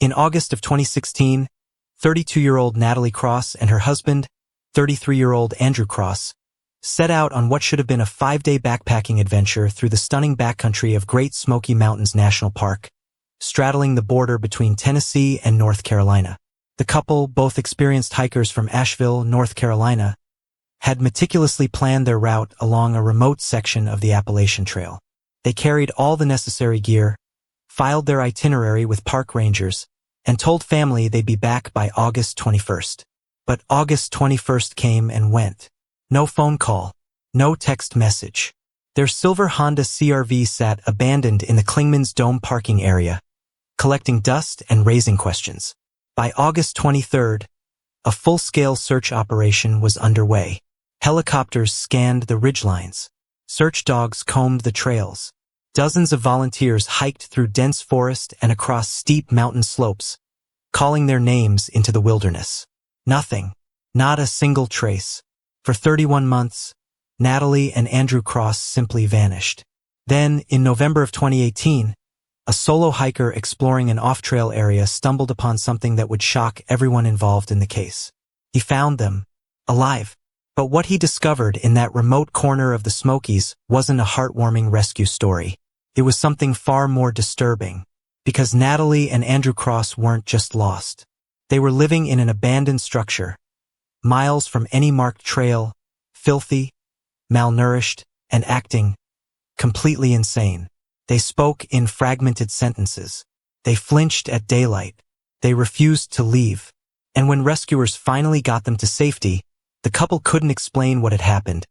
In August of 2016, 32-year-old Natalie Cross and her husband, 33-year-old Andrew Cross, set out on what should have been a 5-day backpacking adventure through the stunning backcountry of Great Smoky Mountains National Park, straddling the border between Tennessee and North Carolina. The couple, both experienced hikers from Asheville, North Carolina, had meticulously planned their route along a remote section of the Appalachian Trail. They carried all the necessary gear, filed their itinerary with park rangers, and told family they'd be back by August 21st. But August 21st came and went. No phone call, no text message. Their silver Honda CR-V sat abandoned in the Clingmans Dome parking area, collecting dust and raising questions. By August 23rd, a full-scale search operation was underway. Helicopters scanned the ridgelines. Search dogs combed the trails. Dozens of volunteers hiked through dense forest and across steep mountain slopes, calling their names into the wilderness. Nothing. Not a single trace. For 31 months, Natalie and Andrew Cross simply vanished. Then, in November of 2018, a solo hiker exploring an off-trail area stumbled upon something that would shock everyone involved in the case. He found them, alive. But what he discovered in that remote corner of the Smokies wasn't a heartwarming rescue story. It was something far more disturbing, because Natalie and Andrew Cross weren't just lost. They were living in an abandoned structure, miles from any marked trail, filthy, malnourished, and acting completely insane. They spoke in fragmented sentences. They flinched at daylight. They refused to leave. And when rescuers finally got them to safety, the couple couldn't explain what had happened,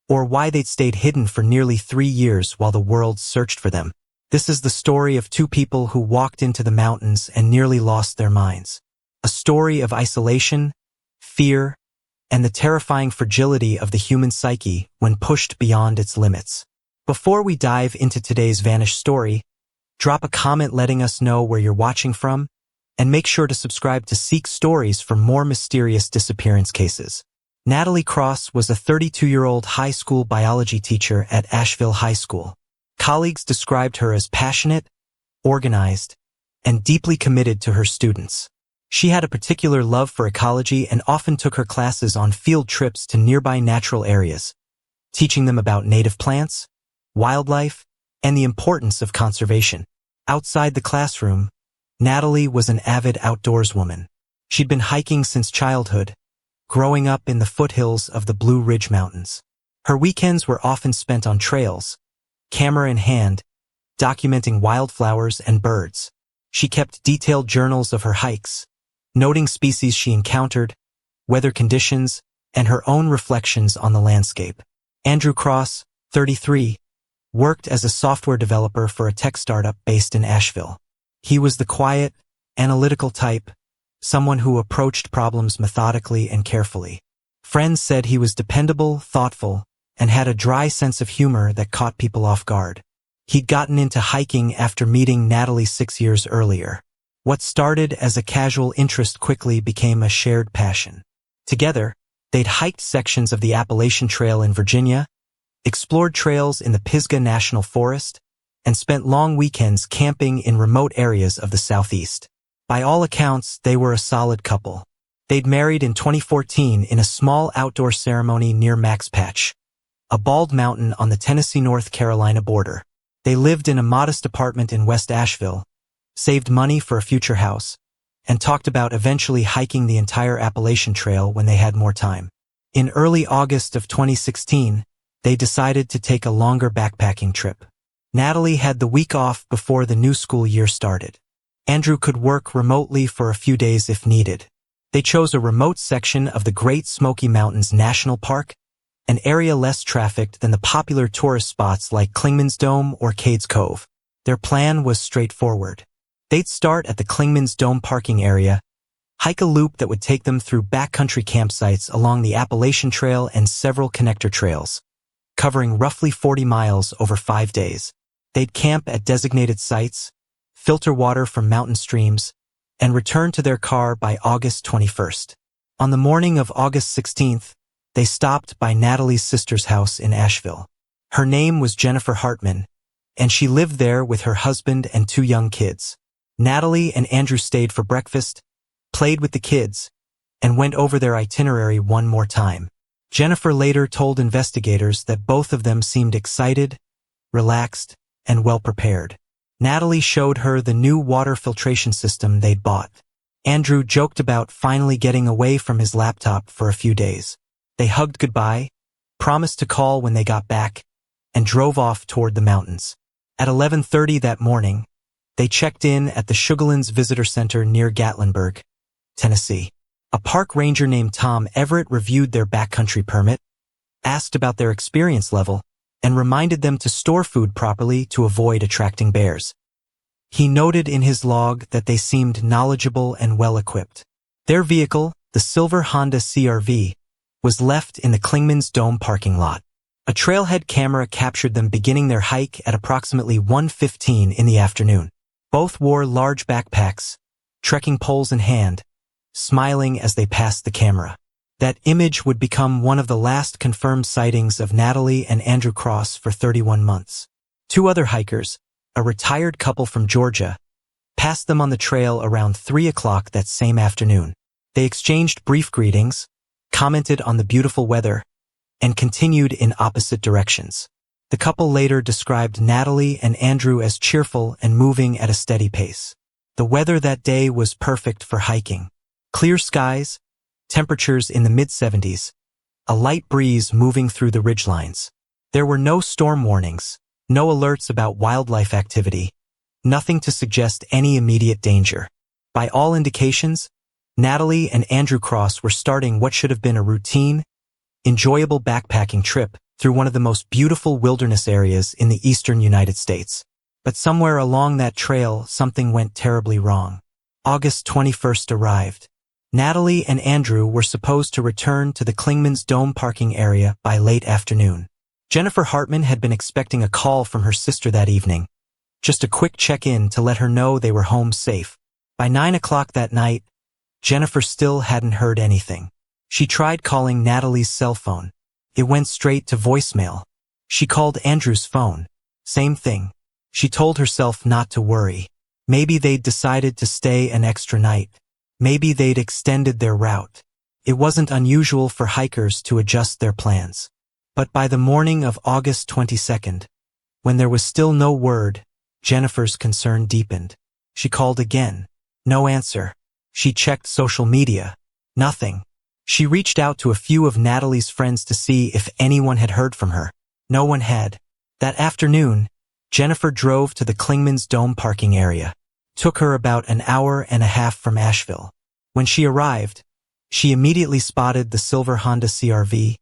or why they'd stayed hidden for nearly 3 years while the world searched for them. This is the story of two people who walked into the mountains and nearly lost their minds. A story of isolation, fear, and the terrifying fragility of the human psyche when pushed beyond its limits. Before we dive into today's vanished story, drop a comment letting us know where you're watching from, and make sure to subscribe to Seek Stories for more mysterious disappearance cases. Natalie Cross was a 32-year-old high school biology teacher at Asheville High School. Colleagues described her as passionate, organized, and deeply committed to her students. She had a particular love for ecology and often took her classes on field trips to nearby natural areas, teaching them about native plants, wildlife, and the importance of conservation. Outside the classroom, Natalie was an avid outdoorswoman. She'd been hiking since childhood, growing up in the foothills of the Blue Ridge Mountains. Her weekends were often spent on trails, camera in hand, documenting wildflowers and birds. She kept detailed journals of her hikes, noting species she encountered, weather conditions, and her own reflections on the landscape. Andrew Cross, 33, worked as a software developer for a tech startup based in Asheville. He was the quiet, analytical type, someone who approached problems methodically and carefully. Friends said he was dependable, thoughtful, and had a dry sense of humor that caught people off guard. He'd gotten into hiking after meeting Natalie 6 years earlier. What started as a casual interest quickly became a shared passion. Together, they'd hiked sections of the Appalachian Trail in Virginia, explored trails in the Pisgah National Forest, and spent long weekends camping in remote areas of the Southeast. By all accounts, they were a solid couple. They'd married in 2014 in a small outdoor ceremony near Max Patch, a bald mountain on the Tennessee-North Carolina border. They lived in a modest apartment in West Asheville, saved money for a future house, and talked about eventually hiking the entire Appalachian Trail when they had more time. In early August of 2016, they decided to take a longer backpacking trip. Natalie had the week off before the new school year started. Andrew could work remotely for a few days if needed. They chose a remote section of the Great Smoky Mountains National Park, an area less trafficked than the popular tourist spots like Clingmans Dome or Cades Cove. Their plan was straightforward. They'd start at the Clingmans Dome parking area, hike a loop that would take them through backcountry campsites along the Appalachian Trail and several connector trails, covering roughly 40 miles over 5 days. They'd camp at designated sites, filter water from mountain streams, and return to their car by August 21st. On the morning of August 16th, they stopped by Natalie's sister's house in Asheville. Her name was Jennifer Hartman, and she lived there with her husband and 2 young kids. Natalie and Andrew stayed for breakfast, played with the kids, and went over their itinerary one more time. Jennifer later told investigators that both of them seemed excited, relaxed, and well-prepared. Natalie showed her the new water filtration system they'd bought. Andrew joked about finally getting away from his laptop for a few days. They hugged goodbye, promised to call when they got back, and drove off toward the mountains. At 11:30 that morning, they checked in at the Sugarlands Visitor Center near Gatlinburg, Tennessee. A park ranger named Tom Everett reviewed their backcountry permit, asked about their experience level, and reminded them to store food properly to avoid attracting bears. He noted in his log that they seemed knowledgeable and well-equipped. Their vehicle, the silver Honda CR-V, was left in the Clingmans Dome parking lot. A trailhead camera captured them beginning their hike at approximately 1:15 in the afternoon. Both wore large backpacks, trekking poles in hand, smiling as they passed the camera. That image would become one of the last confirmed sightings of Natalie and Andrew Cross for 31 months. Two other hikers, a retired couple from Georgia, passed them on the trail around 3 o'clock that same afternoon. They exchanged brief greetings, commented on the beautiful weather, and continued in opposite directions. The couple later described Natalie and Andrew as cheerful and moving at a steady pace. The weather that day was perfect for hiking. Clear skies, temperatures in the mid-70s, a light breeze moving through the ridgelines. There were no storm warnings, no alerts about wildlife activity, nothing to suggest any immediate danger. By all indications, Natalie and Andrew Cross were starting what should have been a routine, enjoyable backpacking trip through one of the most beautiful wilderness areas in the eastern United States. But somewhere along that trail, something went terribly wrong. August 21st arrived. Natalie and Andrew were supposed to return to the Clingmans Dome parking area by late afternoon. Jennifer Hartman had been expecting a call from her sister that evening, just a quick check-in to let her know they were home safe. By 9 o'clock that night, Jennifer still hadn't heard anything. She tried calling Natalie's cell phone. It went straight to voicemail. She called Andrew's phone. Same thing. She told herself not to worry. Maybe they'd decided to stay an extra night. Maybe they'd extended their route. It wasn't unusual for hikers to adjust their plans. But by the morning of August 22nd, when there was still no word, Jennifer's concern deepened. She called again. No answer. She checked social media. Nothing. She reached out to a few of Natalie's friends to see if anyone had heard from her. No one had. That afternoon, Jennifer drove to the Clingmans Dome parking area. Took her about an hour and a half from Asheville. When she arrived, she immediately spotted the silver Honda CR-V,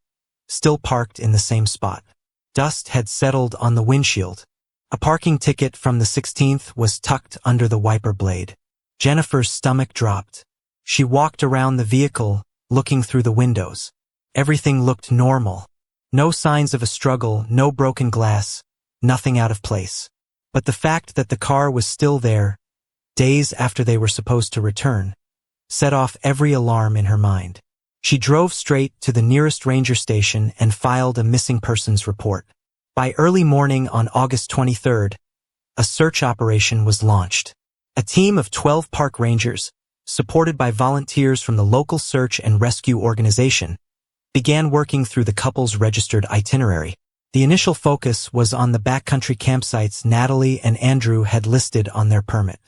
still parked in the same spot. Dust had settled on the windshield. A parking ticket from the 16th was tucked under the wiper blade. Jennifer's stomach dropped. She walked around the vehicle, looking through the windows. Everything looked normal. No signs of a struggle, no broken glass, nothing out of place. But the fact that the car was still there, days after they were supposed to return, set off every alarm in her mind. She drove straight to the nearest ranger station and filed a missing persons report. By early morning on August 23rd, a search operation was launched. A team of 12 park rangers, supported by volunteers from the local search and rescue organization, began working through the couple's registered itinerary. The initial focus was on the backcountry campsites Natalie and Andrew had listed on their permit.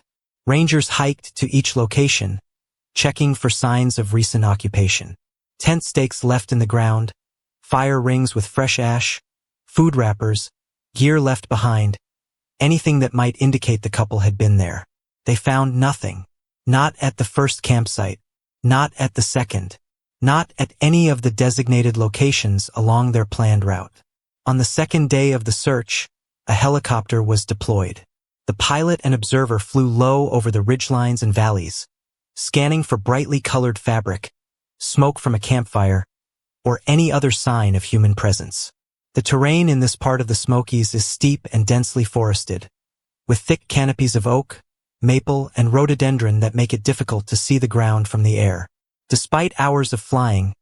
Rangers hiked to each location, checking for signs of recent occupation. Tent stakes left in the ground, fire rings with fresh ash, food wrappers, gear left behind, anything that might indicate the couple had been there. They found nothing. Not at the first campsite, not at the second, not at any of the designated locations along their planned route. On the second day of the search, a helicopter was deployed. The pilot and observer flew low over the ridgelines and valleys, scanning for brightly colored fabric, smoke from a campfire, or any other sign of human presence. The terrain in this part of the Smokies is steep and densely forested, with thick canopies of oak, maple, and rhododendron that make it difficult to see the ground from the air. Despite hours of flying,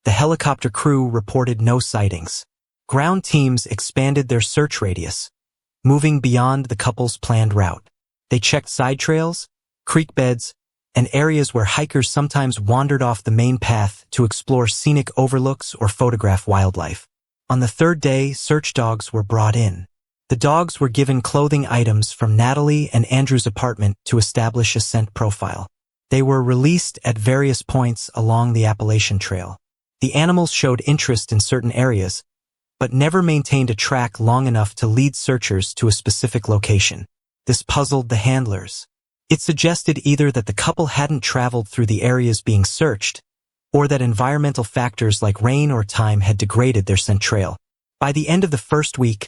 the helicopter crew reported no sightings. Ground teams expanded their search radius, moving beyond the couple's planned route. They checked side trails, creek beds, and areas where hikers sometimes wandered off the main path to explore scenic overlooks or photograph wildlife. On the third day, search dogs were brought in. The dogs were given clothing items from Natalie and Andrew's apartment to establish a scent profile. They were released at various points along the Appalachian Trail. The animals showed interest in certain areas, but never maintained a track long enough to lead searchers to a specific location. This puzzled the handlers. It suggested either that the couple hadn't traveled through the areas being searched, or that environmental factors like rain or time had degraded their scent trail. By the end of the first week,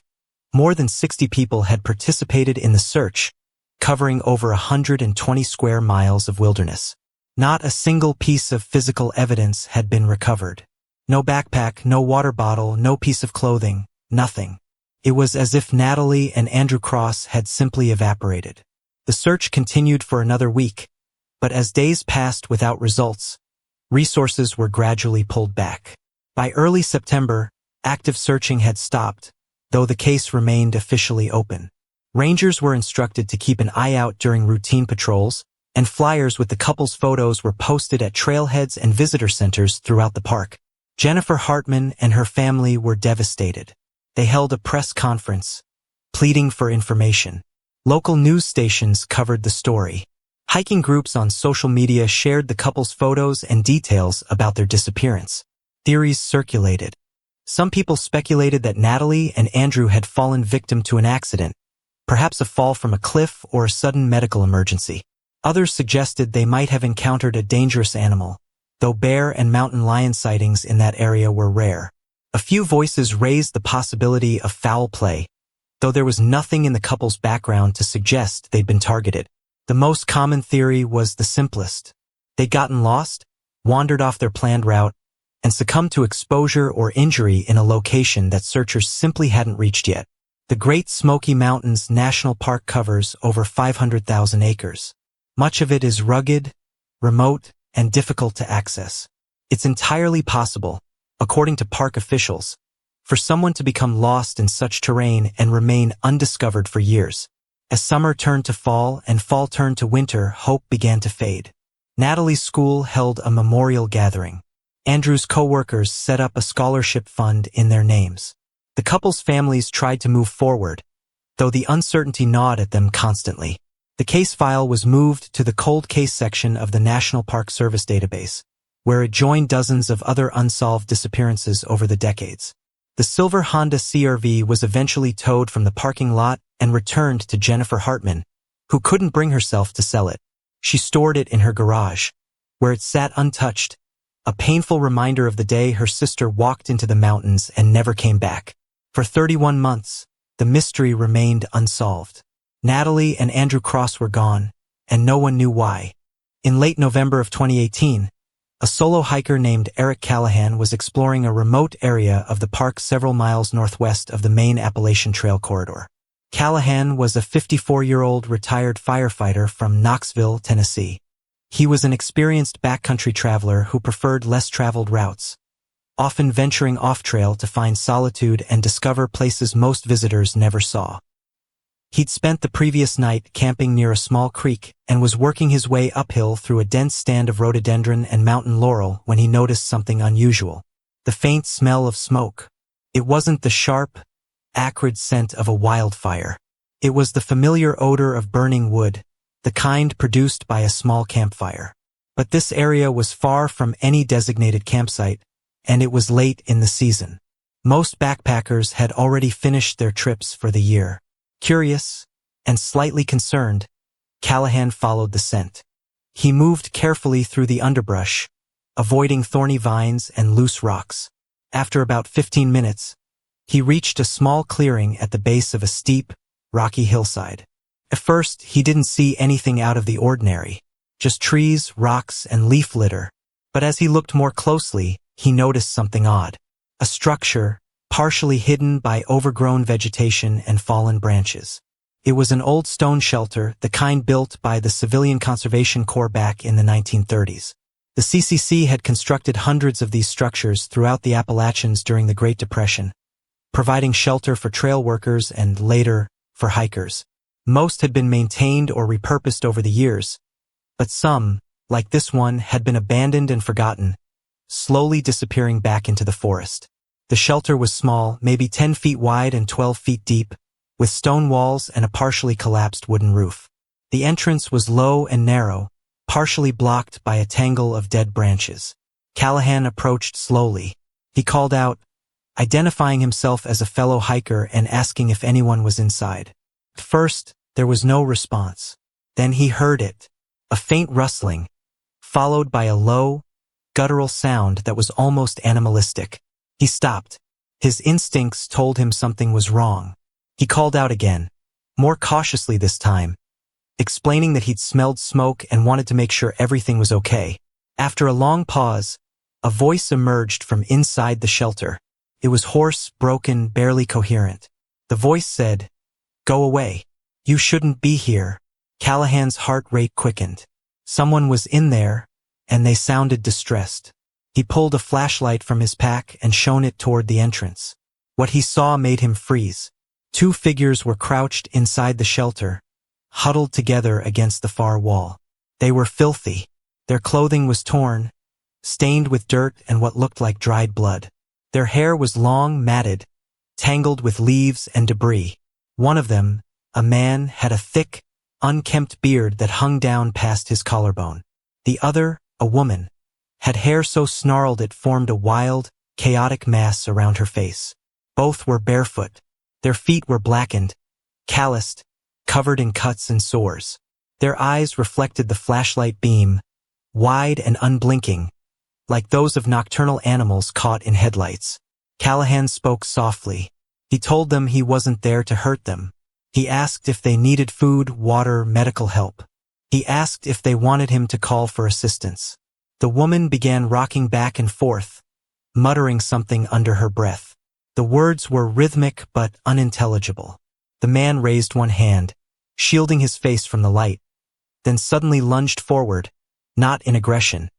more than 60 people had participated in the search, covering over 120 square miles of wilderness. Not a single piece of physical evidence had been recovered. No backpack, no water bottle, no piece of clothing, nothing. It was as if Natalie and Andrew Cross had simply evaporated. The search continued for another week, but as days passed without results, resources were gradually pulled back. By early September, active searching had stopped, though the case remained officially open. Rangers were instructed to keep an eye out during routine patrols, and flyers with the couple's photos were posted at trailheads and visitor centers throughout the park. Jennifer Hartman and her family were devastated. They held a press conference, pleading for information. Local news stations covered the story. Hiking groups on social media shared the couple's photos and details about their disappearance. Theories circulated. Some people speculated that Natalie and Andrew had fallen victim to an accident, perhaps a fall from a cliff or a sudden medical emergency. Others suggested they might have encountered a dangerous animal, though bear and mountain lion sightings in that area were rare. A few voices raised the possibility of foul play, though there was nothing in the couple's background to suggest they'd been targeted. The most common theory was the simplest. They'd gotten lost, wandered off their planned route, and succumbed to exposure or injury in a location that searchers simply hadn't reached yet. The Great Smoky Mountains National Park covers over 500,000 acres. Much of it is rugged, remote, and difficult to access. It's entirely possible, according to park officials, for someone to become lost in such terrain and remain undiscovered for years. As summer turned to fall and fall turned to winter, hope began to fade. Natalie's school held a memorial gathering. Andrew's co-workers set up a scholarship fund in their names. The couple's families tried to move forward, though the uncertainty gnawed at them constantly. The case file was moved to the cold case section of the National Park Service database, where it joined dozens of other unsolved disappearances over the decades. The silver Honda CR-V was eventually towed from the parking lot and returned to Jennifer Hartman, who couldn't bring herself to sell it. She stored it in her garage, where it sat untouched, a painful reminder of the day her sister walked into the mountains and never came back. For 31 months, the mystery remained unsolved. Natalie and Andrew Cross were gone, and no one knew why. In late November of 2018, a solo hiker named Eric Callahan was exploring a remote area of the park several miles northwest of the main Appalachian Trail corridor. Callahan was a 54-year-old retired firefighter from Knoxville, Tennessee. He was an experienced backcountry traveler who preferred less traveled routes, often venturing off-trail to find solitude and discover places most visitors never saw. He'd spent the previous night camping near a small creek and was working his way uphill through a dense stand of rhododendron and mountain laurel when he noticed something unusual. The faint smell of smoke. It wasn't the sharp, acrid scent of a wildfire. It was the familiar odor of burning wood, the kind produced by a small campfire. But this area was far from any designated campsite, and it was late in the season. Most backpackers had already finished their trips for the year. Curious and slightly concerned, Callahan followed the scent. He moved carefully through the underbrush, avoiding thorny vines and loose rocks. After about 15 minutes, he reached a small clearing at the base of a steep, rocky hillside. At first, he didn't see anything out of the ordinary, just trees, rocks, and leaf litter. But as he looked more closely, he noticed something odd. A structure, partially hidden by overgrown vegetation and fallen branches. It was an old stone shelter, the kind built by the Civilian Conservation Corps back in the 1930s. The CCC had constructed hundreds of these structures throughout the Appalachians during the Great Depression, providing shelter for trail workers and, later, for hikers. Most had been maintained or repurposed over the years, But some, like this one, had been abandoned and forgotten, slowly disappearing back into the forest. The shelter was small, maybe 10 feet wide and 12 feet deep, with stone walls and a partially collapsed wooden roof. The entrance was low and narrow, partially blocked by a tangle of dead branches. Callahan approached slowly. He called out, identifying himself as a fellow hiker and asking if anyone was inside. At first, there was no response. Then he heard it, a faint rustling, followed by a low, guttural sound that was almost animalistic. He stopped. His instincts told him something was wrong. He called out again, more cautiously this time, explaining that he'd smelled smoke and wanted to make sure everything was okay. After a long pause, a voice emerged from inside the shelter. It was hoarse, broken, barely coherent. The voice said, "Go away. You shouldn't be here." Callahan's heart rate quickened. Someone was in there, and they sounded distressed. He pulled a flashlight from his pack and shone it toward the entrance. What he saw made him freeze. 2 figures were crouched inside the shelter, huddled together against the far wall. They were filthy. Their clothing was torn, stained with dirt and what looked like dried blood. Their hair was long, matted, tangled with leaves and debris. One of them, a man, had a thick, unkempt beard that hung down past his collarbone. The other, a woman, had hair so snarled it formed a wild, chaotic mass around her face. Both were barefoot. Their feet were blackened, calloused, covered in cuts and sores. Their eyes reflected the flashlight beam, wide and unblinking, like those of nocturnal animals caught in headlights. Callahan spoke softly. He told them he wasn't there to hurt them. He asked if they needed food, water, medical help. He asked if they wanted him to call for assistance. The woman began rocking back and forth, muttering something under her breath. The words were rhythmic but unintelligible. The man raised one hand, shielding his face from the light, then suddenly lunged forward, not in aggression,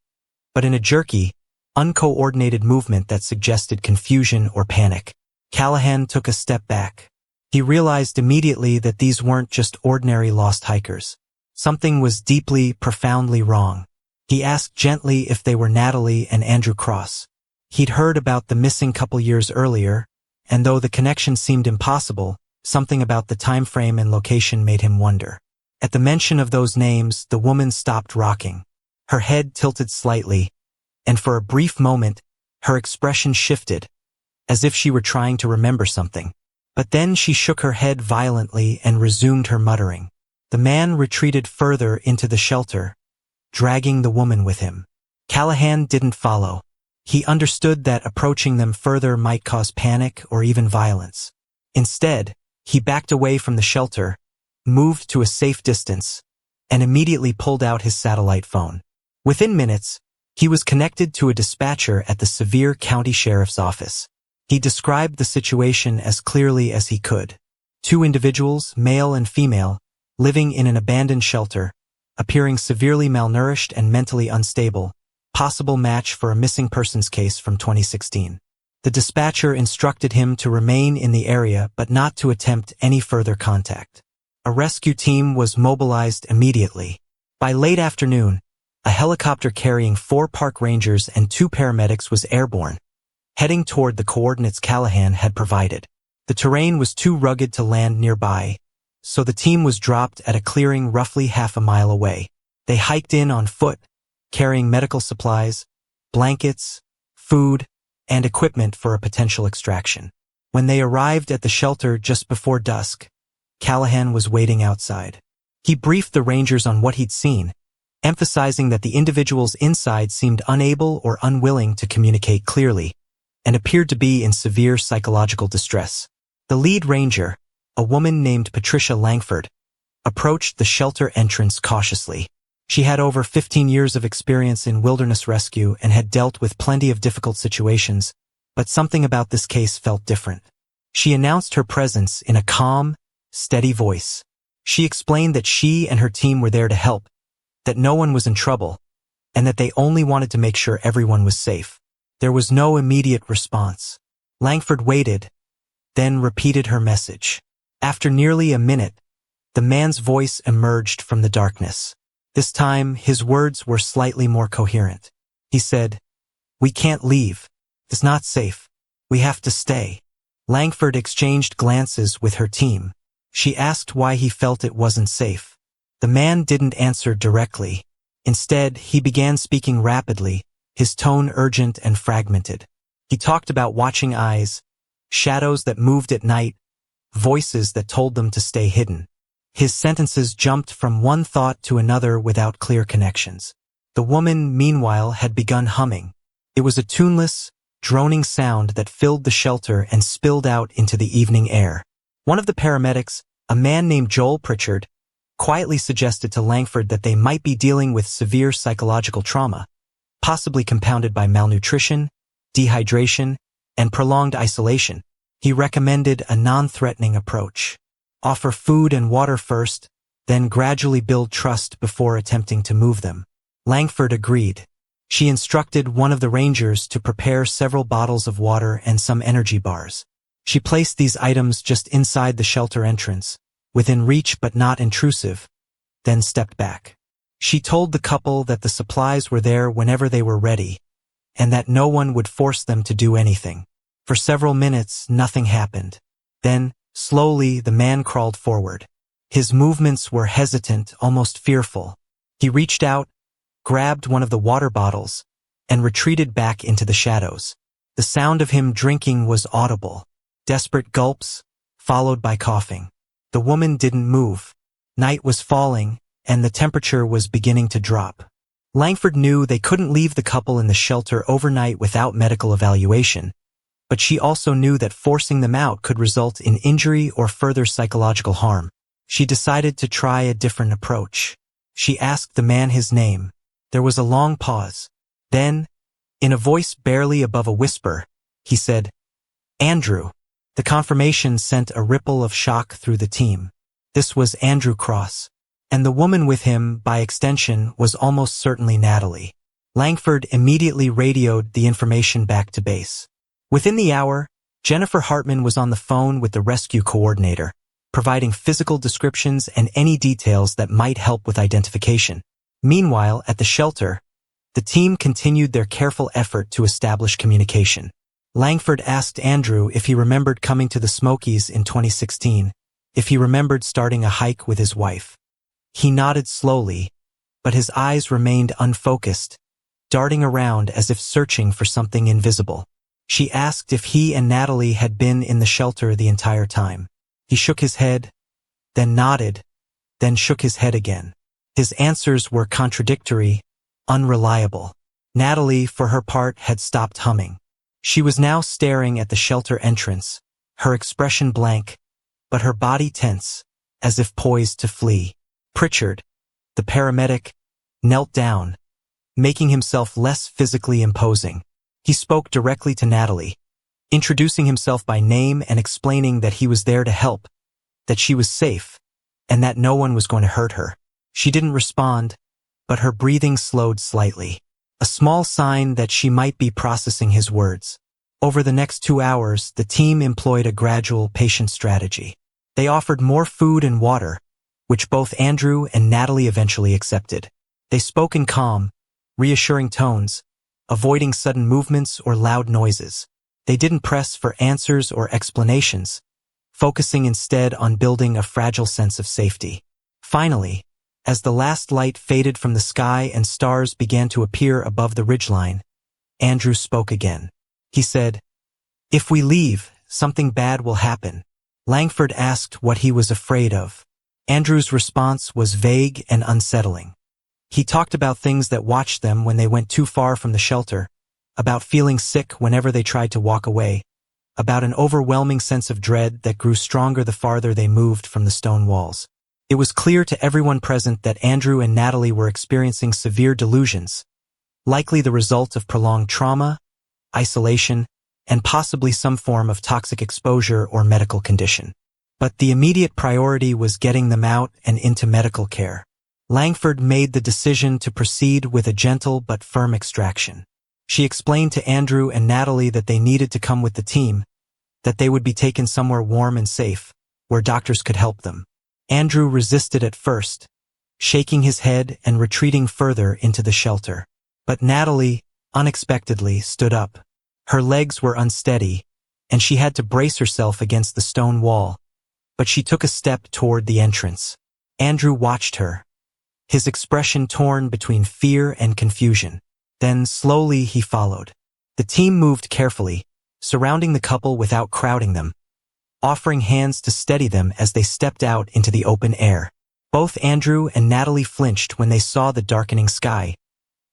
but in a jerky, uncoordinated movement that suggested confusion or panic. Callahan took a step back. He realized immediately that these weren't just ordinary lost hikers. Something was deeply, profoundly wrong. He asked gently if they were Natalie and Andrew Cross. He'd heard about the missing couple years earlier, and though the connection seemed impossible, something about the time frame and location made him wonder. At the mention of those names, the woman stopped rocking. Her head tilted slightly, and for a brief moment, her expression shifted, as if she were trying to remember something. But then she shook her head violently and resumed her muttering. The man retreated further into the shelter, dragging the woman with him. Callahan didn't follow. He understood that approaching them further might cause panic or even violence. Instead, he backed away from the shelter, moved to a safe distance, and immediately pulled out his satellite phone. Within minutes, he was connected to a dispatcher at the Sevier County Sheriff's Office. He described the situation as clearly as he could. 2 individuals, male and female, living in an abandoned shelter, appearing severely malnourished and mentally unstable, possible match for a missing persons case from 2016. The dispatcher instructed him to remain in the area but not to attempt any further contact. A rescue team was mobilized immediately. By late afternoon, a helicopter carrying 4 park rangers and 2 paramedics was airborne, heading toward the coordinates Callahan had provided. The terrain was too rugged to land nearby, so the team was dropped at a clearing roughly half a mile away. They hiked in on foot, carrying medical supplies, blankets, food, and equipment for a potential extraction. When they arrived at the shelter just before dusk, Callahan was waiting outside. He briefed the rangers on what he'd seen, emphasizing that the individuals inside seemed unable or unwilling to communicate clearly, and appeared to be in severe psychological distress. The lead ranger, a woman named Patricia Langford, approached the shelter entrance cautiously. She had over 15 years of experience in wilderness rescue and had dealt with plenty of difficult situations, but something about this case felt different. She announced her presence in a calm, steady voice. She explained that she and her team were there to help, that no one was in trouble, and that they only wanted to make sure everyone was safe. There was no immediate response. Langford waited, then repeated her message. After nearly a minute, the man's voice emerged from the darkness. This time, his words were slightly more coherent. He said, "We can't leave. It's not safe. We have to stay." Langford exchanged glances with her team. She asked why he felt it wasn't safe. The man didn't answer directly. Instead, he began speaking rapidly, his tone urgent and fragmented. He talked about watching eyes, shadows that moved at night, voices that told them to stay hidden. His sentences jumped from one thought to another without clear connections. The woman, meanwhile, had begun humming. It was a tuneless, droning sound that filled the shelter and spilled out into the evening air. One of the paramedics, a man named Joel Pritchard, quietly suggested to Langford that they might be dealing with severe psychological trauma, possibly compounded by malnutrition, dehydration, and prolonged isolation. He recommended a non-threatening approach. Offer food and water first, then gradually build trust before attempting to move them. Langford agreed. She instructed one of the rangers to prepare several bottles of water and some energy bars. She placed these items just inside the shelter entrance, within reach but not intrusive, then stepped back. She told the couple that the supplies were there whenever they were ready, and that no one would force them to do anything. For several minutes, nothing happened. Then, slowly, the man crawled forward. His movements were hesitant, almost fearful. He reached out, grabbed one of the water bottles, and retreated back into the shadows. The sound of him drinking was audible. Desperate gulps, followed by coughing. The woman didn't move. Night was falling, and the temperature was beginning to drop. Langford knew they couldn't leave the couple in the shelter overnight without medical evaluation, but she also knew that forcing them out could result in injury or further psychological harm. She decided to try a different approach. She asked the man his name. There was a long pause. Then, in a voice barely above a whisper, he said, "Andrew." The confirmation sent a ripple of shock through the team. This was Andrew Cross, and the woman with him, by extension, was almost certainly Natalie. Langford immediately radioed the information back to base. Within the hour, Jennifer Hartman was on the phone with the rescue coordinator, providing physical descriptions and any details that might help with identification. Meanwhile, at the shelter, the team continued their careful effort to establish communication. Langford asked Andrew if he remembered coming to the Smokies in 2016, if he remembered starting a hike with his wife. He nodded slowly, but his eyes remained unfocused, darting around as if searching for something invisible. She asked if he and Natalie had been in the shelter the entire time. He shook his head, then nodded, then shook his head again. His answers were contradictory, unreliable. Natalie, for her part, had stopped humming. She was now staring at the shelter entrance, her expression blank, but her body tense, as if poised to flee. Pritchard, the paramedic, knelt down, making himself less physically imposing. He spoke directly to Natalie, introducing himself by name and explaining that he was there to help, that she was safe, and that no one was going to hurt her. She didn't respond, but her breathing slowed slightly, a small sign that she might be processing his words. Over the next 2 hours, the team employed a gradual, patient strategy. They offered more food and water, which both Andrew and Natalie eventually accepted. They spoke in calm, reassuring tones, avoiding sudden movements or loud noises. They didn't press for answers or explanations, focusing instead on building a fragile sense of safety. Finally, as the last light faded from the sky and stars began to appear above the ridgeline, Andrew spoke again. He said, "If we leave, something bad will happen." Langford asked what he was afraid of. Andrew's response was vague and unsettling. He talked about things that watched them when they went too far from the shelter, about feeling sick whenever they tried to walk away, about an overwhelming sense of dread that grew stronger the farther they moved from the stone walls. It was clear to everyone present that Andrew and Natalie were experiencing severe delusions, likely the result of prolonged trauma, isolation, and possibly some form of toxic exposure or medical condition. But the immediate priority was getting them out and into medical care. Langford made the decision to proceed with a gentle but firm extraction. She explained to Andrew and Natalie that they needed to come with the team, that they would be taken somewhere warm and safe, where doctors could help them. Andrew resisted at first, shaking his head and retreating further into the shelter. But Natalie, unexpectedly, stood up. Her legs were unsteady, and she had to brace herself against the stone wall, but she took a step toward the entrance. Andrew watched her, his expression torn between fear and confusion. Then, slowly, he followed. The team moved carefully, surrounding the couple without crowding them, offering hands to steady them as they stepped out into the open air. Both Andrew and Natalie flinched when they saw the darkening sky,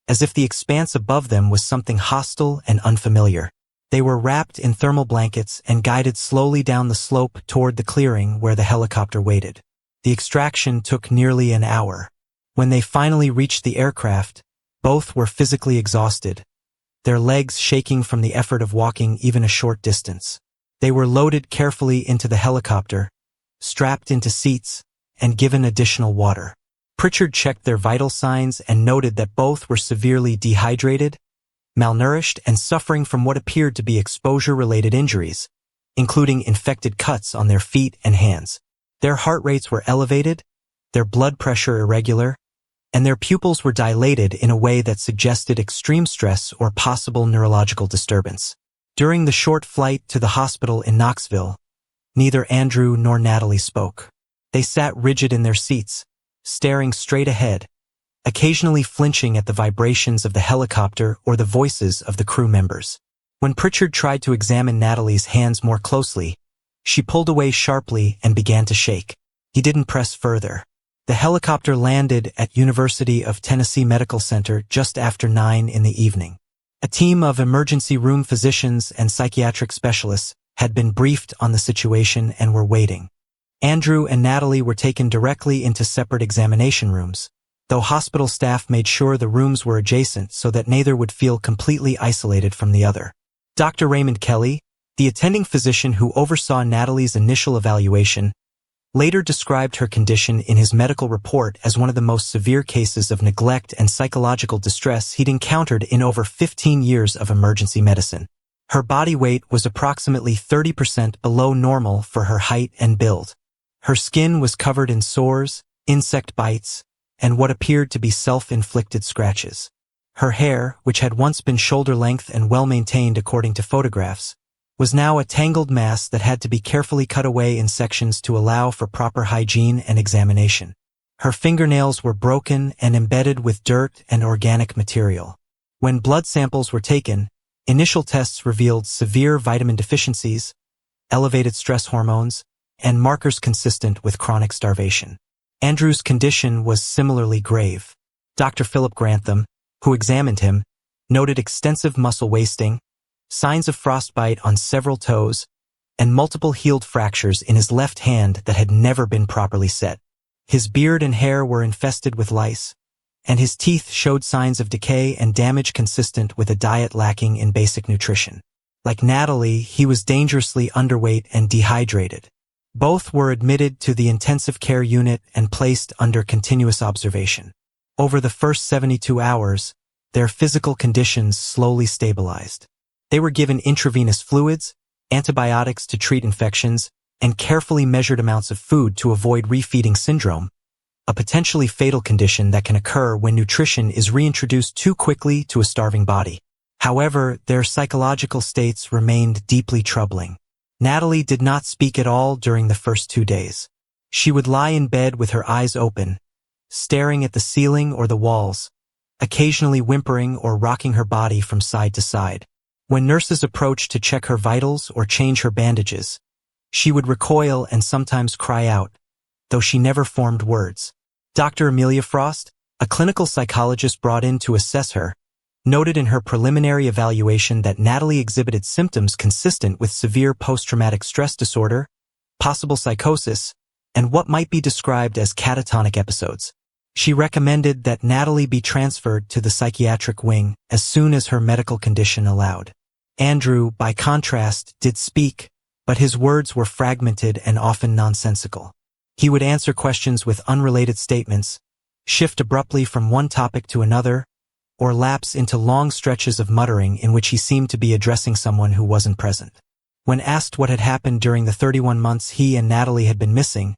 as if the expanse above them was something hostile and unfamiliar. They were wrapped in thermal blankets and guided slowly down the slope toward the clearing where the helicopter waited. The extraction took nearly an hour. When they finally reached the aircraft, both were physically exhausted, their legs shaking from the effort of walking even a short distance. They were loaded carefully into the helicopter, strapped into seats, and given additional water. Pritchard checked their vital signs and noted that both were severely dehydrated, malnourished, and suffering from what appeared to be exposure-related injuries, including infected cuts on their feet and hands. Their heart rates were elevated, their blood pressure irregular, and their pupils were dilated in a way that suggested extreme stress or possible neurological disturbance. During the short flight to the hospital in Knoxville, neither Andrew nor Natalie spoke. They sat rigid in their seats, staring straight ahead, occasionally flinching at the vibrations of the helicopter or the voices of the crew members. When Pritchard tried to examine Natalie's hands more closely, she pulled away sharply and began to shake. He didn't press further. The helicopter landed at University of Tennessee Medical Center just after 9 in the evening. A team of emergency room physicians and psychiatric specialists had been briefed on the situation and were waiting. Andrew and Natalie were taken directly into separate examination rooms, though hospital staff made sure the rooms were adjacent so that neither would feel completely isolated from the other. Dr. Raymond Kelly, the attending physician who oversaw Natalie's initial evaluation, later described her condition in his medical report as one of the most severe cases of neglect and psychological distress he'd encountered in over 15 years of emergency medicine. Her body weight was approximately 30% below normal for her height and build. Her skin was covered in sores, insect bites, and what appeared to be self-inflicted scratches. Her hair, which had once been shoulder-length and well-maintained according to photographs, was now a tangled mass that had to be carefully cut away in sections to allow for proper hygiene and examination. Her fingernails were broken and embedded with dirt and organic material. When blood samples were taken, initial tests revealed severe vitamin deficiencies, elevated stress hormones, and markers consistent with chronic starvation. Andrew's condition was similarly grave. Dr. Philip Grantham, who examined him, noted extensive muscle wasting, signs of frostbite on several toes, and multiple healed fractures in his left hand that had never been properly set. His beard and hair were infested with lice, and his teeth showed signs of decay and damage consistent with a diet lacking in basic nutrition. Like Natalie, he was dangerously underweight and dehydrated. Both were admitted to the intensive care unit and placed under continuous observation. Over the first 72 hours, their physical conditions slowly stabilized. They were given intravenous fluids, antibiotics to treat infections, and carefully measured amounts of food to avoid refeeding syndrome, a potentially fatal condition that can occur when nutrition is reintroduced too quickly to a starving body. However, their psychological states remained deeply troubling. Natalie did not speak at all during the first 2 days. She would lie in bed with her eyes open, staring at the ceiling or the walls, occasionally whimpering or rocking her body from side to side. When nurses approached to check her vitals or change her bandages, she would recoil and sometimes cry out, though she never formed words. Dr. Amelia Frost, a clinical psychologist brought in to assess her, noted in her preliminary evaluation that Natalie exhibited symptoms consistent with severe post-traumatic stress disorder, possible psychosis, and what might be described as catatonic episodes. She recommended that Natalie be transferred to the psychiatric wing as soon as her medical condition allowed. Andrew, by contrast, did speak, but his words were fragmented and often nonsensical. He would answer questions with unrelated statements, shift abruptly from one topic to another, or lapse into long stretches of muttering in which he seemed to be addressing someone who wasn't present. When asked what had happened during the 31 months he and Natalie had been missing,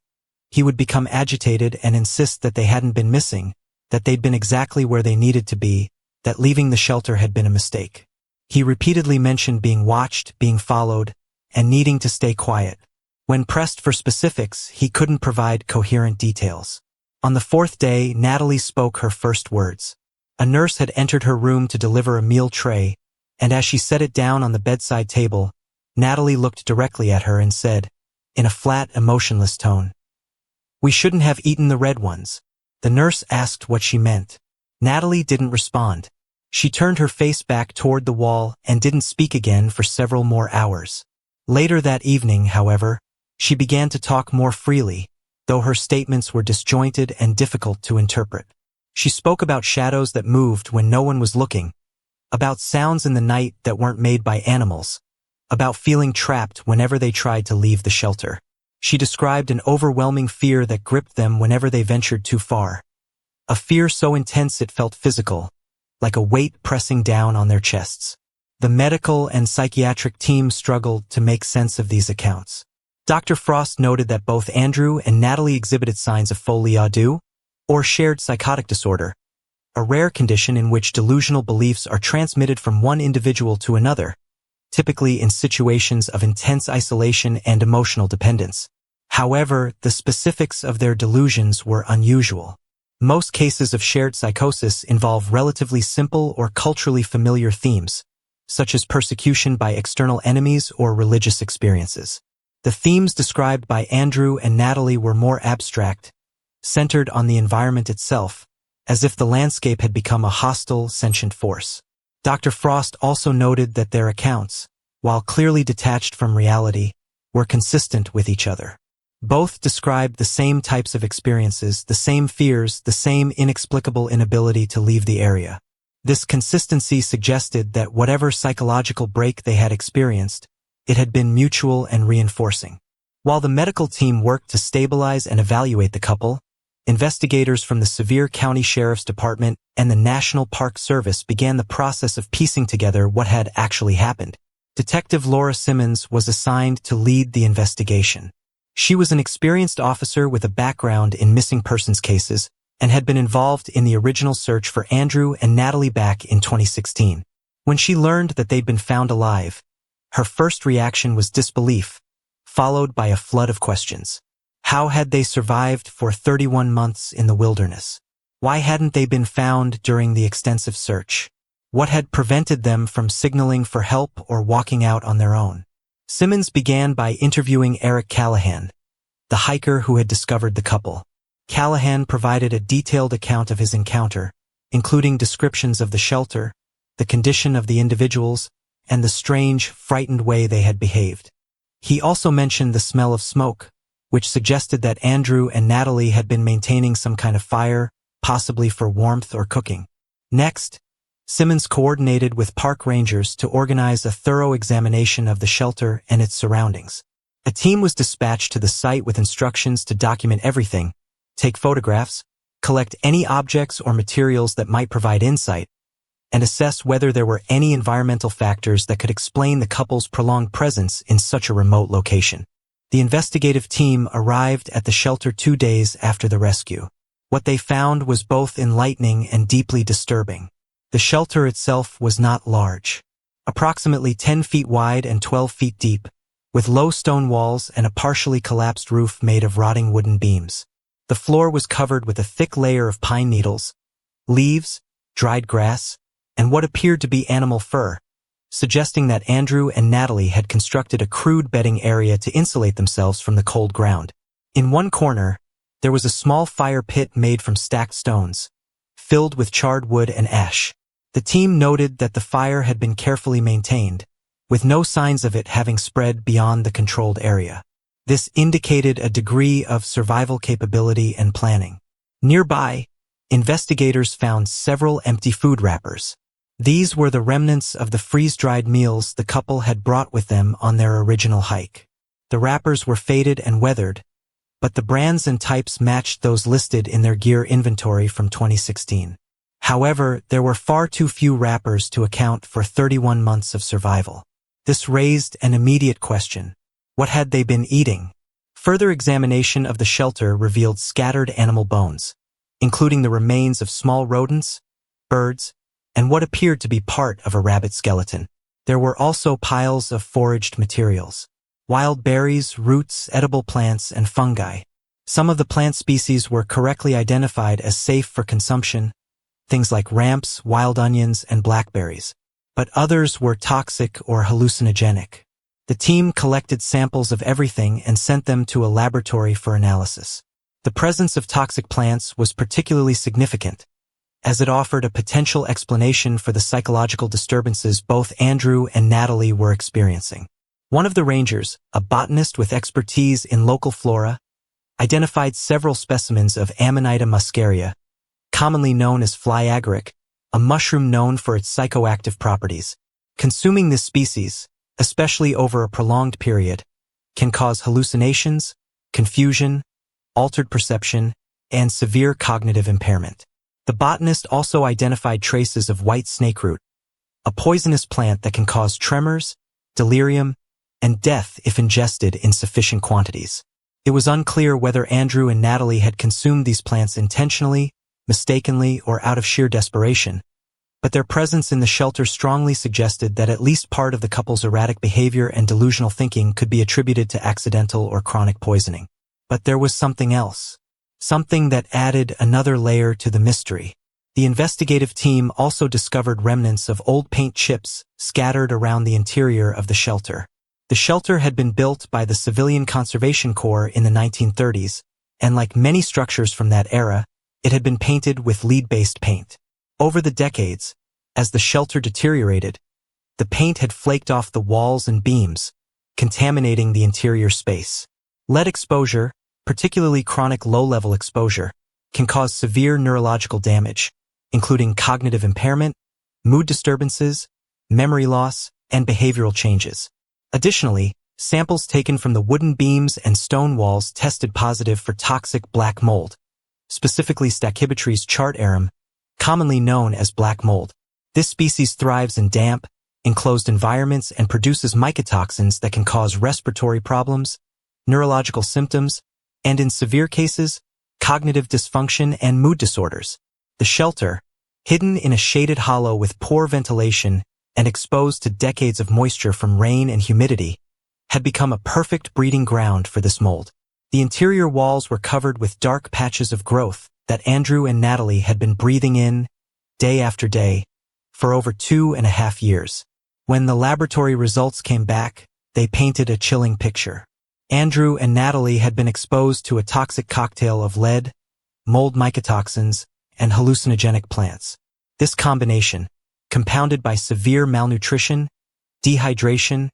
He would become agitated and insist that they hadn't been missing, that they'd been exactly where they needed to be, that leaving the shelter had been a mistake. He repeatedly mentioned being watched, being followed, and needing to stay quiet. When pressed for specifics, he couldn't provide coherent details. On the fourth day, Natalie spoke her first words. A nurse had entered her room to deliver a meal tray, and as she set it down on the bedside table, Natalie looked directly at her and said, in a flat, emotionless tone, "We shouldn't have eaten the red ones." The nurse asked what she meant. Natalie didn't respond. She turned her face back toward the wall and didn't speak again for several more hours. Later that evening, however, she began to talk more freely, though her statements were disjointed and difficult to interpret. She spoke about shadows that moved when no one was looking, about sounds in the night that weren't made by animals, about feeling trapped whenever they tried to leave the shelter. She described an overwhelming fear that gripped them whenever they ventured too far. A fear so intense it felt physical, like a weight pressing down on their chests. The medical and psychiatric team struggled to make sense of these accounts. Dr. Frost noted that both Andrew and Natalie exhibited signs of folie à deux, or shared psychotic disorder, a rare condition in which delusional beliefs are transmitted from one individual to another, typically in situations of intense isolation and emotional dependence. However, the specifics of their delusions were unusual. Most cases of shared psychosis involve relatively simple or culturally familiar themes, such as persecution by external enemies or religious experiences. The themes described by Andrew and Natalie were more abstract, centered on the environment itself, as if the landscape had become a hostile, sentient force. Dr. Frost also noted that their accounts, while clearly detached from reality, were consistent with each other. Both described the same types of experiences, the same fears, the same inexplicable inability to leave the area. This consistency suggested that whatever psychological break they had experienced, it had been mutual and reinforcing. While the medical team worked to stabilize and evaluate the couple, investigators from the Sevier County Sheriff's Department and the National Park Service began the process of piecing together what had actually happened. Detective Laura Simmons was assigned to lead the investigation. She was an experienced officer with a background in missing persons cases and had been involved in the original search for Andrew and Natalie back in 2016. When she learned that they'd been found alive, her first reaction was disbelief, followed by a flood of questions. How had they survived for 31 months in the wilderness? Why hadn't they been found during the extensive search? What had prevented them from signaling for help or walking out on their own? Simmons began by interviewing Eric Callahan, the hiker who had discovered the couple. Callahan provided a detailed account of his encounter, including descriptions of the shelter, the condition of the individuals, and the strange, frightened way they had behaved. He also mentioned the smell of smoke, which suggested that Andrew and Natalie had been maintaining some kind of fire, possibly for warmth or cooking. Next, Simmons coordinated with park rangers to organize a thorough examination of the shelter and its surroundings. A team was dispatched to the site with instructions to document everything, take photographs, collect any objects or materials that might provide insight, and assess whether there were any environmental factors that could explain the couple's prolonged presence in such a remote location. The investigative team arrived at the shelter 2 days after the rescue. What they found was both enlightening and deeply disturbing. The shelter itself was not large. Approximately 10 feet wide and 12 feet deep, with low stone walls and a partially collapsed roof made of rotting wooden beams. The floor was covered with a thick layer of pine needles, leaves, dried grass, and what appeared to be animal fur, suggesting that Andrew and Natalie had constructed a crude bedding area to insulate themselves from the cold ground. In one corner, there was a small fire pit made from stacked stones, filled with charred wood and ash. The team noted that the fire had been carefully maintained, with no signs of it having spread beyond the controlled area. This indicated a degree of survival capability and planning. Nearby, investigators found several empty food wrappers. These were the remnants of the freeze-dried meals the couple had brought with them on their original hike. The wrappers were faded and weathered, but the brands and types matched those listed in their gear inventory from 2016. However, there were far too few wrappers to account for 31 months of survival. This raised an immediate question. What had they been eating? Further examination of the shelter revealed scattered animal bones, including the remains of small rodents, birds, and what appeared to be part of a rabbit skeleton. There were also piles of foraged materials, wild berries, roots, edible plants, and fungi. Some of the plant species were correctly identified as safe for consumption, things like ramps, wild onions, and blackberries, but others were toxic or hallucinogenic. The team collected samples of everything and sent them to a laboratory for analysis. The presence of toxic plants was particularly significant, as it offered a potential explanation for the psychological disturbances both Andrew and Natalie were experiencing. One of the rangers, a botanist with expertise in local flora, identified several specimens of Amanita muscaria, commonly known as fly agaric, a mushroom known for its psychoactive properties. Consuming this species, especially over a prolonged period, can cause hallucinations, confusion, altered perception, and severe cognitive impairment. The botanist also identified traces of white snakeroot, a poisonous plant that can cause tremors, delirium, and death if ingested in sufficient quantities. It was unclear whether Andrew and Natalie had consumed these plants intentionally, mistakenly, or out of sheer desperation, but their presence in the shelter strongly suggested that at least part of the couple's erratic behavior and delusional thinking could be attributed to accidental or chronic poisoning. But there was something else. Something that added another layer to the mystery. The investigative team also discovered remnants of old paint chips scattered around the interior of the shelter. The shelter had been built by the Civilian Conservation Corps in the 1930s, and like many structures from that era, it had been painted with lead-based paint. Over the decades, as the shelter deteriorated, the paint had flaked off the walls and beams, contaminating the interior space. Lead exposure, particularly chronic low-level exposure, can cause severe neurological damage, including cognitive impairment, mood disturbances, memory loss, and behavioral changes. Additionally, samples taken from the wooden beams and stone walls tested positive for toxic black mold, specifically Stachybotrys chartarum, commonly known as black mold. This species thrives in damp, enclosed environments and produces mycotoxins that can cause respiratory problems, neurological symptoms, and in severe cases, cognitive dysfunction and mood disorders. The shelter, hidden in a shaded hollow with poor ventilation and exposed to decades of moisture from rain and humidity, had become a perfect breeding ground for this mold. The interior walls were covered with dark patches of growth that Andrew and Natalie had been breathing in, day after day, for over 2.5 years. When the laboratory results came back, they painted a chilling picture. Andrew and Natalie had been exposed to a toxic cocktail of lead, mold mycotoxins, and hallucinogenic plants. This combination, compounded by severe malnutrition, dehydration,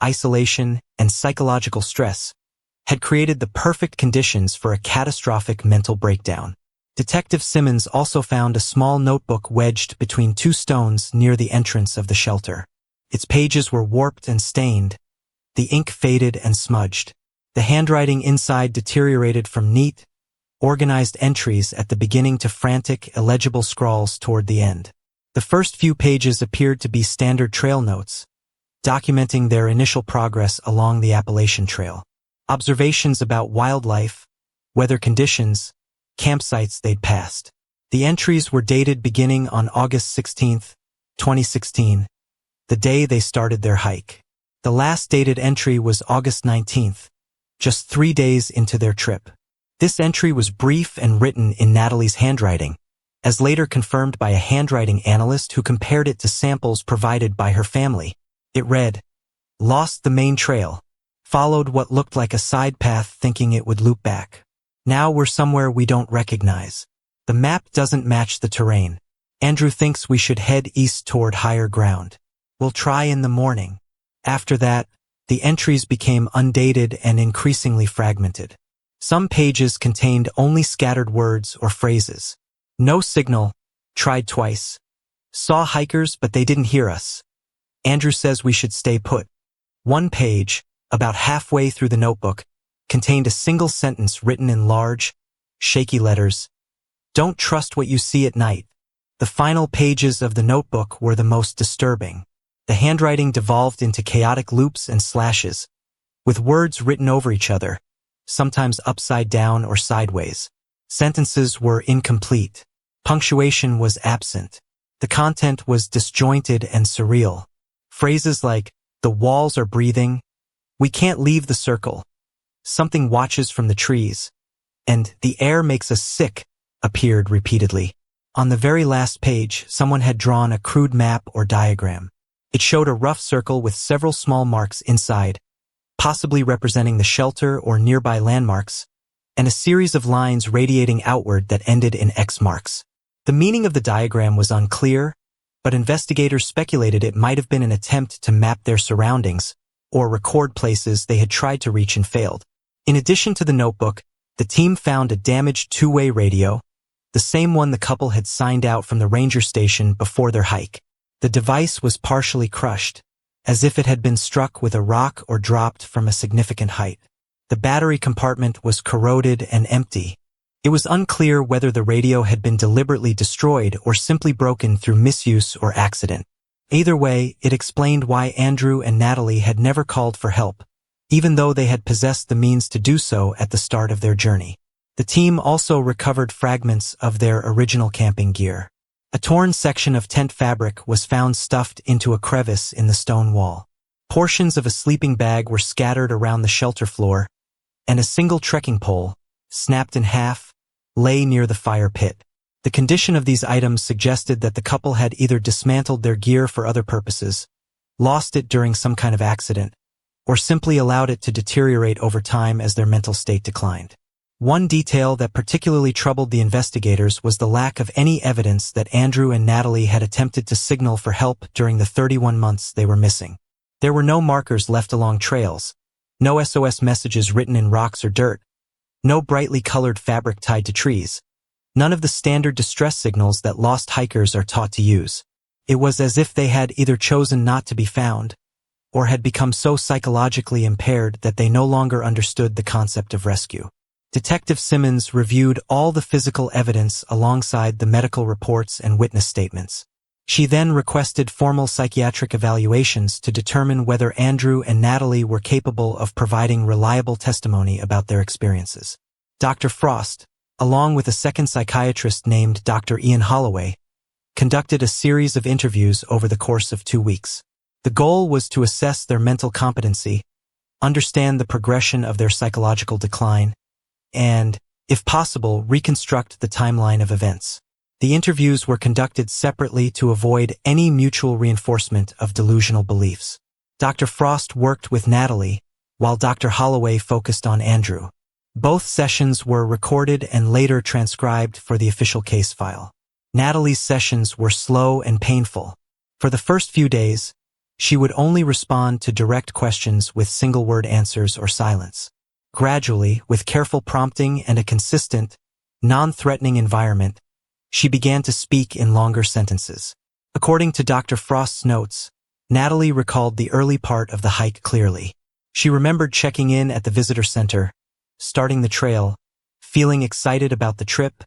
isolation, and psychological stress, had created the perfect conditions for a catastrophic mental breakdown. Detective Simmons also found a small notebook wedged between two stones near the entrance of the shelter. Its pages were warped and stained, the ink faded and smudged. The handwriting inside deteriorated from neat, organized entries at the beginning to frantic, illegible scrawls toward the end. The first few pages appeared to be standard trail notes, documenting their initial progress along the Appalachian Trail. Observations about wildlife, weather conditions, campsites they'd passed. The entries were dated beginning on August 16, 2016, the day they started their hike. The last dated entry was August 19, just 3 days into their trip. This entry was brief and written in Natalie's handwriting, as later confirmed by a handwriting analyst who compared it to samples provided by her family. It read, "Lost the main trail. Followed what looked like a side path thinking it would loop back. Now we're somewhere we don't recognize. The map doesn't match the terrain. Andrew thinks we should head east toward higher ground. We'll try in the morning." After that, the entries became undated and increasingly fragmented. Some pages contained only scattered words or phrases. "No signal. Tried twice. Saw hikers but they didn't hear us. Andrew says we should stay put." One page, about halfway through the notebook, contained a single sentence written in large, shaky letters. "Don't trust what you see at night." The final pages of the notebook were the most disturbing. The handwriting devolved into chaotic loops and slashes, with words written over each other, sometimes upside down or sideways. Sentences were incomplete. Punctuation was absent. The content was disjointed and surreal. Phrases like, "The walls are breathing," "We can't leave the circle," "Something watches from the trees," and "The air makes us sick" appeared repeatedly. On the very last page, someone had drawn a crude map or diagram. It showed a rough circle with several small marks inside, possibly representing the shelter or nearby landmarks, and a series of lines radiating outward that ended in X marks. The meaning of the diagram was unclear, but investigators speculated it might have been an attempt to map their surroundings or record places they had tried to reach and failed. In addition to the notebook, the team found a damaged two-way radio, the same one the couple had signed out from the ranger station before their hike. The device was partially crushed, as if it had been struck with a rock or dropped from a significant height. The battery compartment was corroded and empty. It was unclear whether the radio had been deliberately destroyed or simply broken through misuse or accident. Either way, it explained why Andrew and Natalie had never called for help, even though they had possessed the means to do so at the start of their journey. The team also recovered fragments of their original camping gear. A torn section of tent fabric was found stuffed into a crevice in the stone wall. Portions of a sleeping bag were scattered around the shelter floor, and a single trekking pole, snapped in half, lay near the fire pit. The condition of these items suggested that the couple had either dismantled their gear for other purposes, lost it during some kind of accident, or simply allowed it to deteriorate over time as their mental state declined. One detail that particularly troubled the investigators was the lack of any evidence that Andrew and Natalie had attempted to signal for help during the 31 months they were missing. There were no markers left along trails, no SOS messages written in rocks or dirt, no brightly colored fabric tied to trees, none of the standard distress signals that lost hikers are taught to use. It was as if they had either chosen not to be found, or had become so psychologically impaired that they no longer understood the concept of rescue. Detective Simmons reviewed all the physical evidence alongside the medical reports and witness statements. She then requested formal psychiatric evaluations to determine whether Andrew and Natalie were capable of providing reliable testimony about their experiences. Dr. Frost, along with a second psychiatrist named Dr. Ian Holloway, conducted a series of interviews over the course of 2 weeks. The goal was to assess their mental competency, understand the progression of their psychological decline, and, if possible, reconstruct the timeline of events. The interviews were conducted separately to avoid any mutual reinforcement of delusional beliefs. Dr. Frost worked with Natalie, while Dr. Holloway focused on Andrew. Both sessions were recorded and later transcribed for the official case file. Natalie's sessions were slow and painful. For the first few days, she would only respond to direct questions with single-word answers or silence. Gradually, with careful prompting and a consistent, non-threatening environment, she began to speak in longer sentences. According to Dr. Frost's notes, Natalie recalled the early part of the hike clearly. She remembered checking in at the visitor center, starting the trail, feeling excited about the trip,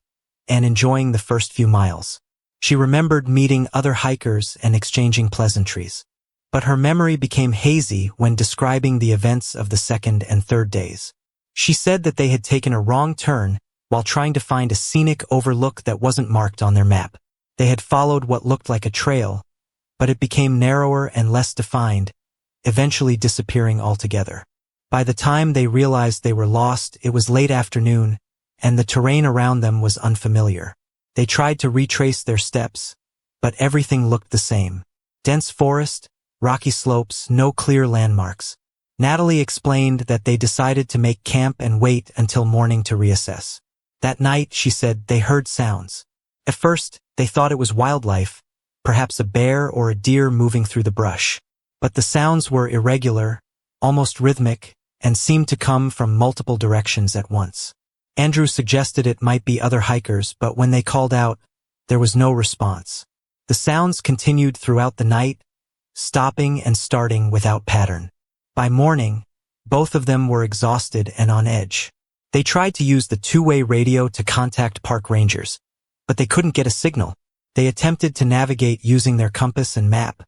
and enjoying the first few miles. She remembered meeting other hikers and exchanging pleasantries. But her memory became hazy when describing the events of the second and third days. She said that they had taken a wrong turn while trying to find a scenic overlook that wasn't marked on their map. They had followed what looked like a trail, but it became narrower and less defined, eventually disappearing altogether. By the time they realized they were lost, it was late afternoon, and the terrain around them was unfamiliar. They tried to retrace their steps, but everything looked the same. Dense forest, rocky slopes, no clear landmarks. Natalie explained that they decided to make camp and wait until morning to reassess. That night, she said, they heard sounds. At first, they thought it was wildlife, perhaps a bear or a deer moving through the brush. But the sounds were irregular, almost rhythmic, and seemed to come from multiple directions at once. Andrew suggested it might be other hikers, but when they called out, there was no response. The sounds continued throughout the night, stopping and starting without pattern. By morning, both of them were exhausted and on edge. They tried to use the two-way radio to contact park rangers, but they couldn't get a signal. They attempted to navigate using their compass and map,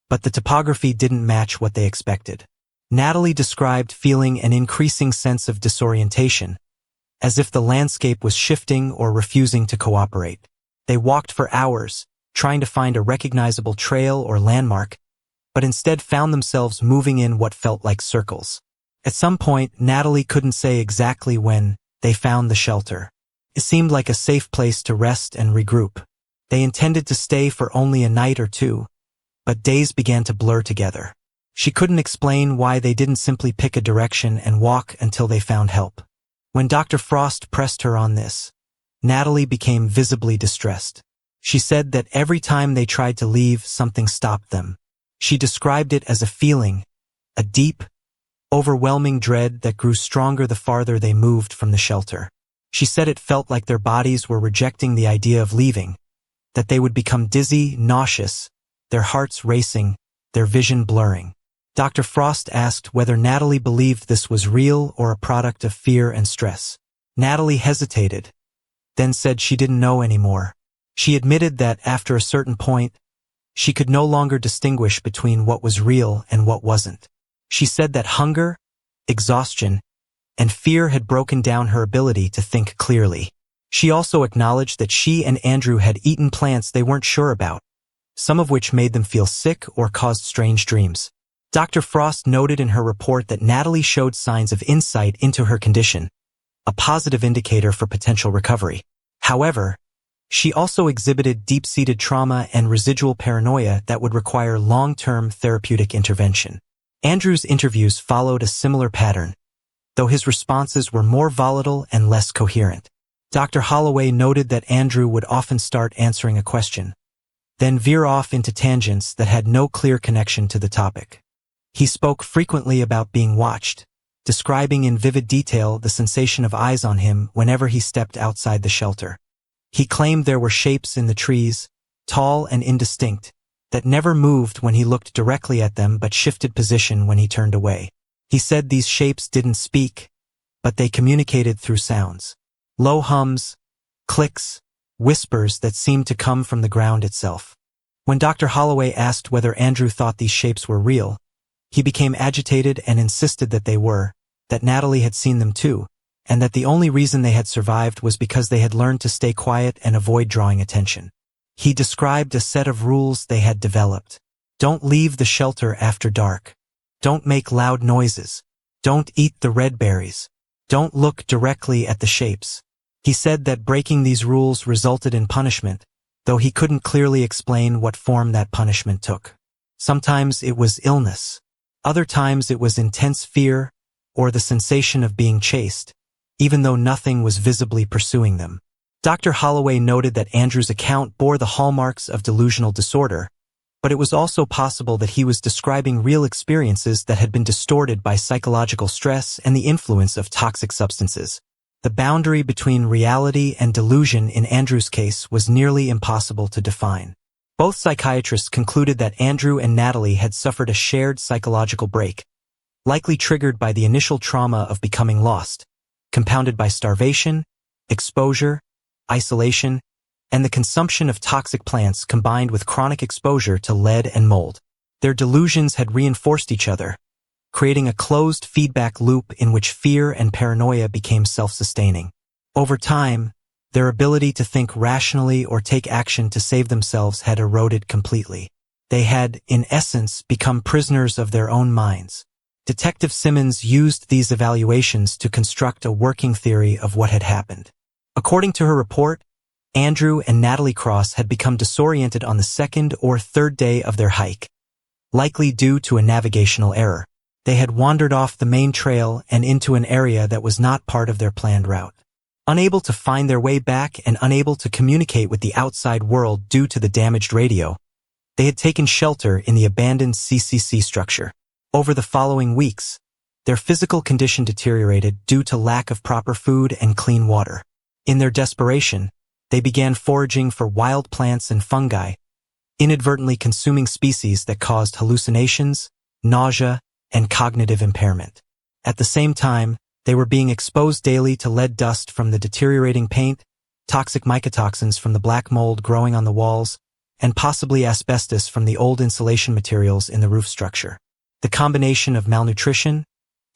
but the topography didn't match what they expected. Natalie described feeling an increasing sense of disorientation, as if the landscape was shifting or refusing to cooperate. They walked for hours, trying to find a recognizable trail or landmark, but instead found themselves moving in what felt like circles. At some point, Natalie couldn't say exactly when they found the shelter. It seemed like a safe place to rest and regroup. They intended to stay for only a night or two, but days began to blur together. She couldn't explain why they didn't simply pick a direction and walk until they found help. When Dr. Frost pressed her on this, Natalie became visibly distressed. She said that every time they tried to leave, something stopped them. She described it as a feeling, a deep, overwhelming dread that grew stronger the farther they moved from the shelter. She said it felt like their bodies were rejecting the idea of leaving, that they would become dizzy, nauseous, their hearts racing, their vision blurring. Dr. Frost asked whether Natalie believed this was real or a product of fear and stress. Natalie hesitated, then said she didn't know anymore. She admitted that after a certain point, she could no longer distinguish between what was real and what wasn't. She said that hunger, exhaustion, and fear had broken down her ability to think clearly. She also acknowledged that she and Andrew had eaten plants they weren't sure about, some of which made them feel sick or caused strange dreams. Dr. Frost noted in her report that Natalie showed signs of insight into her condition, a positive indicator for potential recovery. However, she also exhibited deep-seated trauma and residual paranoia that would require long-term therapeutic intervention. Andrew's interviews followed a similar pattern, though his responses were more volatile and less coherent. Dr. Holloway noted that Andrew would often start answering a question, then veer off into tangents that had no clear connection to the topic. He spoke frequently about being watched, describing in vivid detail the sensation of eyes on him whenever he stepped outside the shelter. He claimed there were shapes in the trees, tall and indistinct, that never moved when he looked directly at them but shifted position when he turned away. He said these shapes didn't speak, but they communicated through sounds. Low hums, clicks, whispers that seemed to come from the ground itself. When Dr. Holloway asked whether Andrew thought these shapes were real, he became agitated and insisted that they were, that Natalie had seen them too, and that the only reason they had survived was because they had learned to stay quiet and avoid drawing attention. He described a set of rules they had developed. Don't leave the shelter after dark. Don't make loud noises. Don't eat the red berries. Don't look directly at the shapes. He said that breaking these rules resulted in punishment, though he couldn't clearly explain what form that punishment took. Sometimes it was illness. Other times it was intense fear or the sensation of being chased, even though nothing was visibly pursuing them. Dr. Holloway noted that Andrew's account bore the hallmarks of delusional disorder, but it was also possible that he was describing real experiences that had been distorted by psychological stress and the influence of toxic substances. The boundary between reality and delusion in Andrew's case was nearly impossible to define. Both psychiatrists concluded that Andrew and Natalie had suffered a shared psychological break, likely triggered by the initial trauma of becoming lost, compounded by starvation, exposure, isolation, and the consumption of toxic plants combined with chronic exposure to lead and mold. Their delusions had reinforced each other, creating a closed feedback loop in which fear and paranoia became self-sustaining. Over time, their ability to think rationally or take action to save themselves had eroded completely. They had, in essence, become prisoners of their own minds. Detective Simmons used these evaluations to construct a working theory of what had happened. According to her report, Andrew and Natalie Cross had become disoriented on the second or third day of their hike, likely due to a navigational error. They had wandered off the main trail and into an area that was not part of their planned route. Unable to find their way back and unable to communicate with the outside world due to the damaged radio, they had taken shelter in the abandoned CCC structure. Over the following weeks, their physical condition deteriorated due to lack of proper food and clean water. In their desperation, they began foraging for wild plants and fungi, inadvertently consuming species that caused hallucinations, nausea, and cognitive impairment. At the same time, they were being exposed daily to lead dust from the deteriorating paint, toxic mycotoxins from the black mold growing on the walls, and possibly asbestos from the old insulation materials in the roof structure. The combination of malnutrition,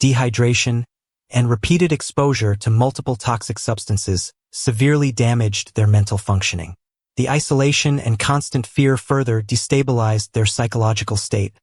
dehydration, and repeated exposure to multiple toxic substances severely damaged their mental functioning. The isolation and constant fear further destabilized their psychological state,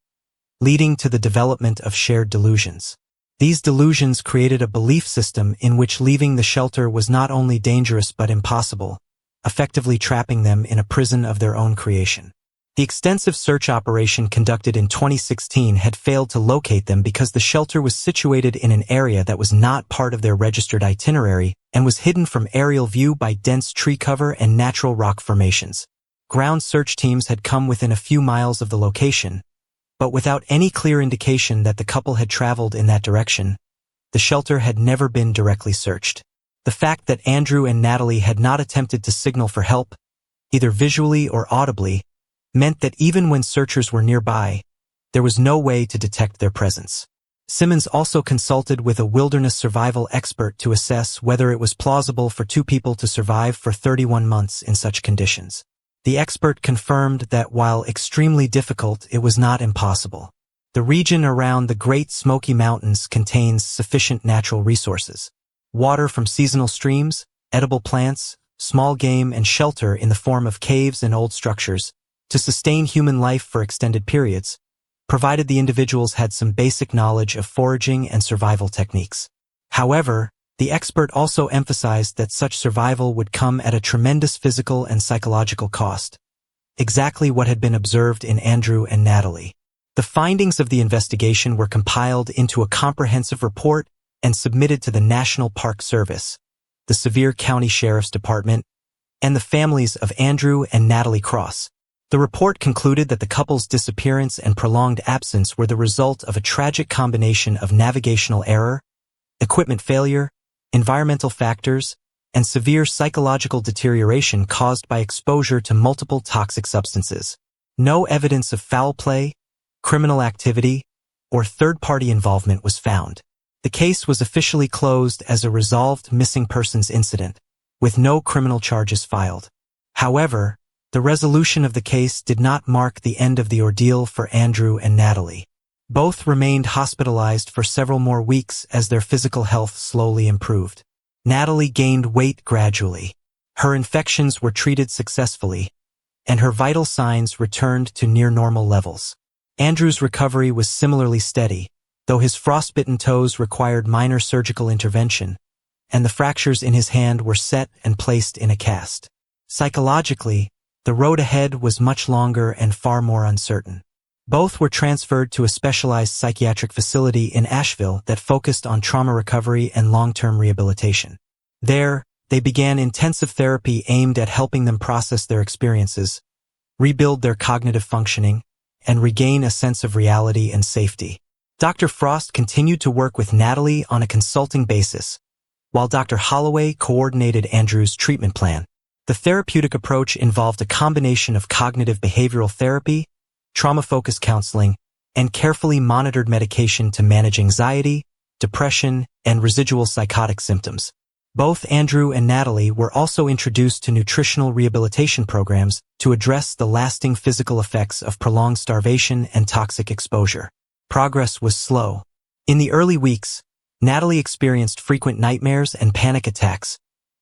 leading to the development of shared delusions. These delusions created a belief system in which leaving the shelter was not only dangerous but impossible, effectively trapping them in a prison of their own creation. The extensive search operation conducted in 2016 had failed to locate them because the shelter was situated in an area that was not part of their registered itinerary and was hidden from aerial view by dense tree cover and natural rock formations. Ground search teams had come within a few miles of the location, but without any clear indication that the couple had traveled in that direction, the shelter had never been directly searched. The fact that Andrew and Natalie had not attempted to signal for help, either visually or audibly, meant that even when searchers were nearby, there was no way to detect their presence. Simmons also consulted with a wilderness survival expert to assess whether it was plausible for two people to survive for 31 months in such conditions. The expert confirmed that while extremely difficult, it was not impossible. The region around the Great Smoky Mountains contains sufficient natural resources: water from seasonal streams, edible plants, small game, and shelter in the form of caves and old structures to sustain human life for extended periods, provided the individuals had some basic knowledge of foraging and survival techniques. However, the expert also emphasized that such survival would come at a tremendous physical and psychological cost, exactly what had been observed in Andrew and Natalie. The findings of the investigation were compiled into a comprehensive report and submitted to the National Park Service, the Sevier County Sheriff's Department, and the families of Andrew and Natalie Cross. The report concluded that the couple's disappearance and prolonged absence were the result of a tragic combination of navigational error, equipment failure, environmental factors, and severe psychological deterioration caused by exposure to multiple toxic substances. No evidence of foul play, criminal activity, or third-party involvement was found. The case was officially closed as a resolved missing persons incident, with no criminal charges filed. However, the resolution of the case did not mark the end of the ordeal for Andrew and Natalie. Both remained hospitalized for several more weeks as their physical health slowly improved. Natalie gained weight gradually. Her infections were treated successfully, and her vital signs returned to near-normal levels. Andrew's recovery was similarly steady, though his frostbitten toes required minor surgical intervention, and the fractures in his hand were set and placed in a cast. Psychologically, the road ahead was much longer and far more uncertain. Both were transferred to a specialized psychiatric facility in Asheville that focused on trauma recovery and long-term rehabilitation. There, they began intensive therapy aimed at helping them process their experiences, rebuild their cognitive functioning, and regain a sense of reality and safety. Dr. Frost continued to work with Natalie on a consulting basis, while Dr. Holloway coordinated Andrew's treatment plan. The therapeutic approach involved a combination of cognitive behavioral therapy, trauma-focused counseling, and carefully monitored medication to manage anxiety, depression, and residual psychotic symptoms. Both Andrew and Natalie were also introduced to nutritional rehabilitation programs to address the lasting physical effects of prolonged starvation and toxic exposure. Progress was slow. In the early weeks, Natalie experienced frequent nightmares and panic attacks,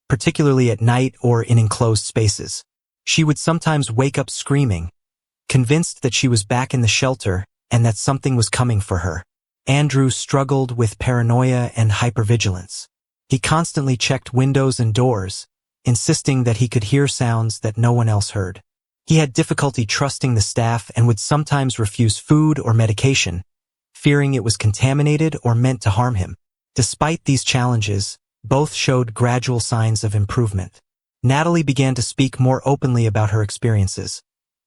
particularly at night or in enclosed spaces. She would sometimes wake up screaming, convinced that she was back in the shelter and that something was coming for her. Andrew struggled with paranoia and hypervigilance. He constantly checked windows and doors, insisting that he could hear sounds that no one else heard. He had difficulty trusting the staff and would sometimes refuse food or medication, fearing it was contaminated or meant to harm him. Despite these challenges, both showed gradual signs of improvement. Natalie began to speak more openly about her experiences,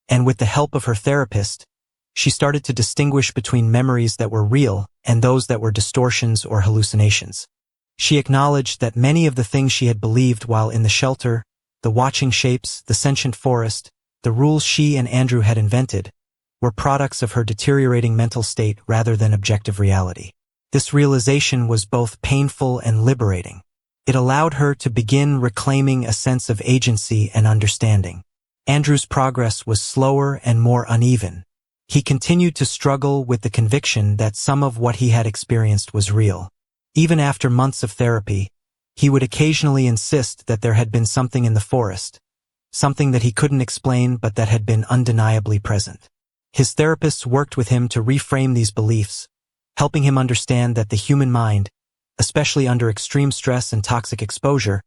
and with the help of her therapist, she started to distinguish between memories that were real and those that were distortions or hallucinations. She acknowledged that many of the things she had believed while in the shelter, the watching shapes, the sentient forest, the rules she and Andrew had invented, were products of her deteriorating mental state rather than objective reality. This realization was both painful and liberating. It allowed her to begin reclaiming a sense of agency and understanding. Andrew's progress was slower and more uneven. he continued to struggle with the conviction that some of what he had experienced was real. Even after months of therapy, he would occasionally insist that there had been something in the forest, something that he couldn't explain but that had been undeniably present. His therapists worked with him to reframe these beliefs, helping him understand that the human mind, especially under extreme stress and toxic exposure,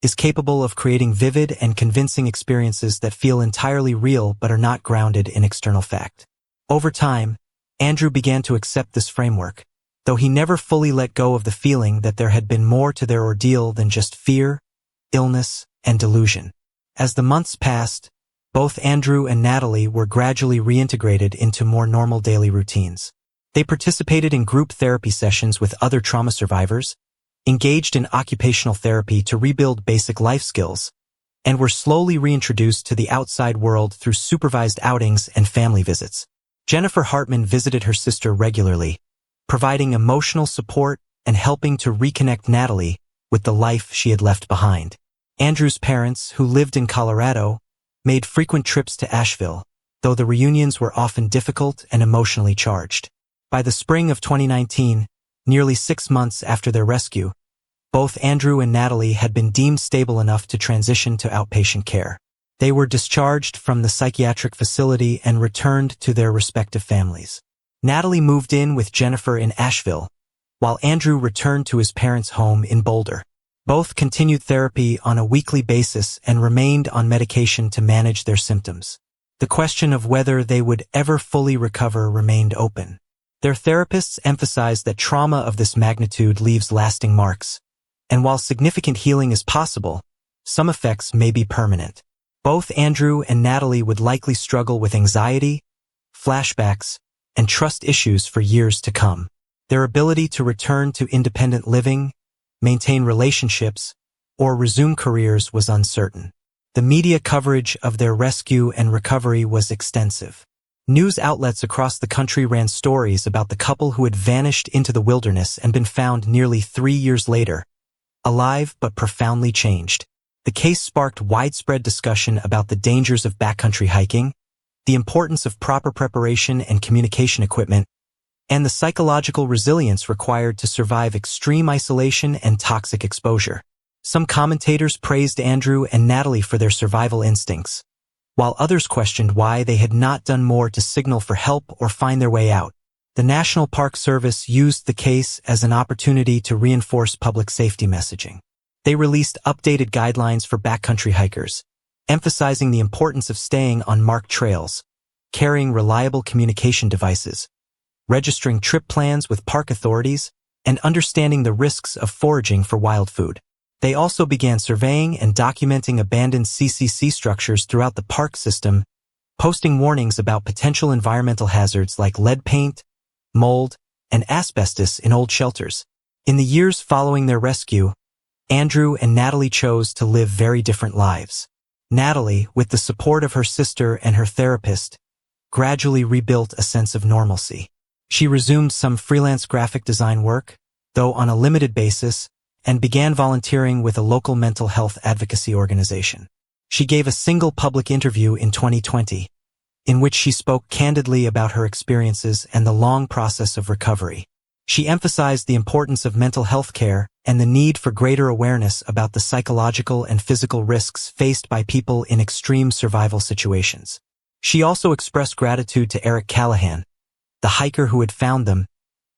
is capable of creating vivid and convincing experiences that feel entirely real but are not grounded in external fact. Over time, Andrew began to accept this framework, though he never fully let go of the feeling that there had been more to their ordeal than just fear, illness, and delusion. As the months passed, both Andrew and Natalie were gradually reintegrated into more normal daily routines. They participated in group therapy sessions with other trauma survivors, engaged in occupational therapy to rebuild basic life skills, and were slowly reintroduced to the outside world through supervised outings and family visits. Jennifer Hartman visited her sister regularly, providing emotional support and helping to reconnect Natalie with the life she had left behind. Andrew's parents, who lived in Colorado, made frequent trips to Asheville, though the reunions were often difficult and emotionally charged. By the spring of 2019, nearly 6 months after their rescue, both Andrew and Natalie had been deemed stable enough to transition to outpatient care. They were discharged from the psychiatric facility and returned to their respective families. Natalie moved in with Jennifer in Asheville, while Andrew returned to his parents' home in Boulder. Both continued therapy on a weekly basis and remained on medication to manage their symptoms. The question of whether they would ever fully recover remained open. Their therapists emphasized that trauma of this magnitude leaves lasting marks, and while significant healing is possible, some effects may be permanent. Both Andrew and Natalie would likely struggle with anxiety, flashbacks, and trust issues for years to come. Their ability to return to independent living, maintain relationships, or resume careers was uncertain. The media coverage of their rescue and recovery was extensive. News outlets across the country ran stories about the couple who had vanished into the wilderness and been found nearly 3 years later, alive but profoundly changed. The case sparked widespread discussion about the dangers of backcountry hiking, the importance of proper preparation and communication equipment, and the psychological resilience required to survive extreme isolation and toxic exposure. Some commentators praised Andrew and Natalie for their survival instincts, while others questioned why they had not done more to signal for help or find their way out. The National Park Service used the case as an opportunity to reinforce public safety messaging. They released updated guidelines for backcountry hikers, emphasizing the importance of staying on marked trails, carrying reliable communication devices, registering trip plans with park authorities, and understanding the risks of foraging for wild food. They also began surveying and documenting abandoned CCC structures throughout the park system, posting warnings about potential environmental hazards like lead paint, mold, and asbestos in old shelters. In the years following their rescue, Andrew and Natalie chose to live very different lives. Natalie, with the support of her sister and her therapist, gradually rebuilt a sense of normalcy. She resumed some freelance graphic design work, though on a limited basis, and began volunteering with a local mental health advocacy organization. She gave a single public interview in 2020, in which she spoke candidly about her experiences and the long process of recovery. She emphasized the importance of mental health care and the need for greater awareness about the psychological and physical risks faced by people in extreme survival situations. She also expressed gratitude to Eric Callahan, the hiker who had found them,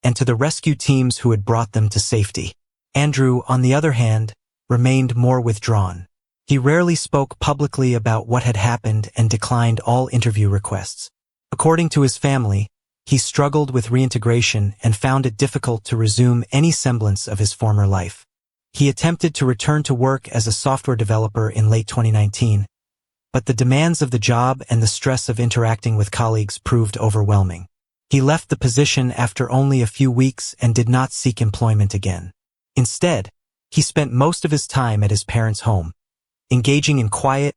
and to the rescue teams who had brought them to safety. Andrew, on the other hand, remained more withdrawn. He rarely spoke publicly about what had happened and declined all interview requests. According to his family, he struggled with reintegration and found it difficult to resume any semblance of his former life. He attempted to return to work as a software developer in late 2019, but the demands of the job and the stress of interacting with colleagues proved overwhelming. He left the position after only a few weeks and did not seek employment again. Instead, he spent most of his time at his parents' home, engaging in quiet,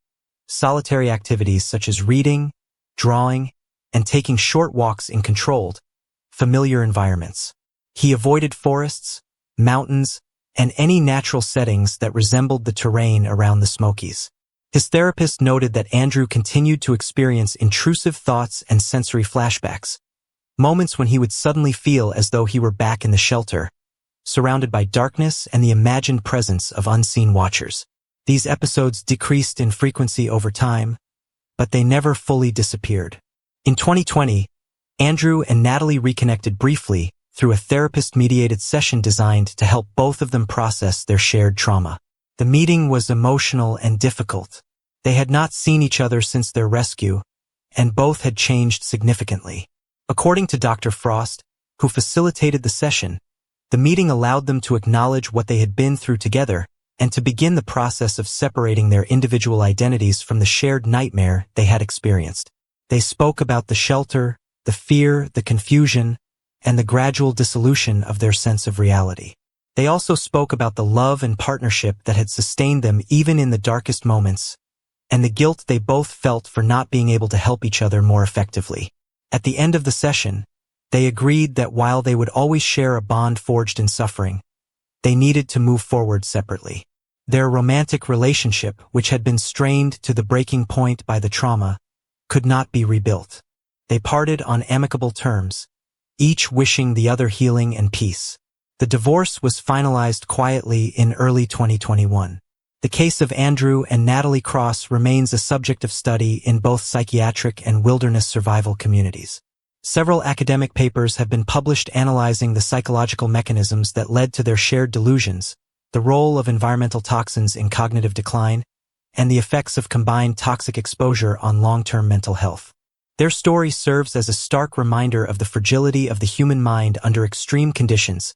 solitary activities such as reading, drawing, and taking short walks in controlled, familiar environments. He avoided forests, mountains, and any natural settings that resembled the terrain around the Smokies. His therapist noted that Andrew continued to experience intrusive thoughts and sensory flashbacks, moments when he would suddenly feel as though he were back in the shelter, surrounded by darkness and the imagined presence of unseen watchers. These episodes decreased in frequency over time, but they never fully disappeared. In 2020, Andrew and Natalie reconnected briefly through a therapist-mediated session designed to help both of them process their shared trauma. The meeting was emotional and difficult. They had not seen each other since their rescue, and both had changed significantly. According to Dr. Frost, who facilitated the session, the meeting allowed them to acknowledge what they had been through together and to begin the process of separating their individual identities from the shared nightmare they had experienced. They spoke about the shelter, the fear, the confusion, and the gradual dissolution of their sense of reality. They also spoke about the love and partnership that had sustained them even in the darkest moments, and the guilt they both felt for not being able to help each other more effectively. At the end of the session, they agreed that while they would always share a bond forged in suffering, they needed to move forward separately. Their romantic relationship, which had been strained to the breaking point by the trauma, could not be rebuilt. They parted on amicable terms, each wishing the other healing and peace. The divorce was finalized quietly in early 2021. The case of Andrew and Natalie Cross remains a subject of study in both psychiatric and wilderness survival communities. Several academic papers have been published analyzing the psychological mechanisms that led to their shared delusions, the role of environmental toxins in cognitive decline, and the effects of combined toxic exposure on long-term mental health. Their story serves as a stark reminder of the fragility of the human mind under extreme conditions,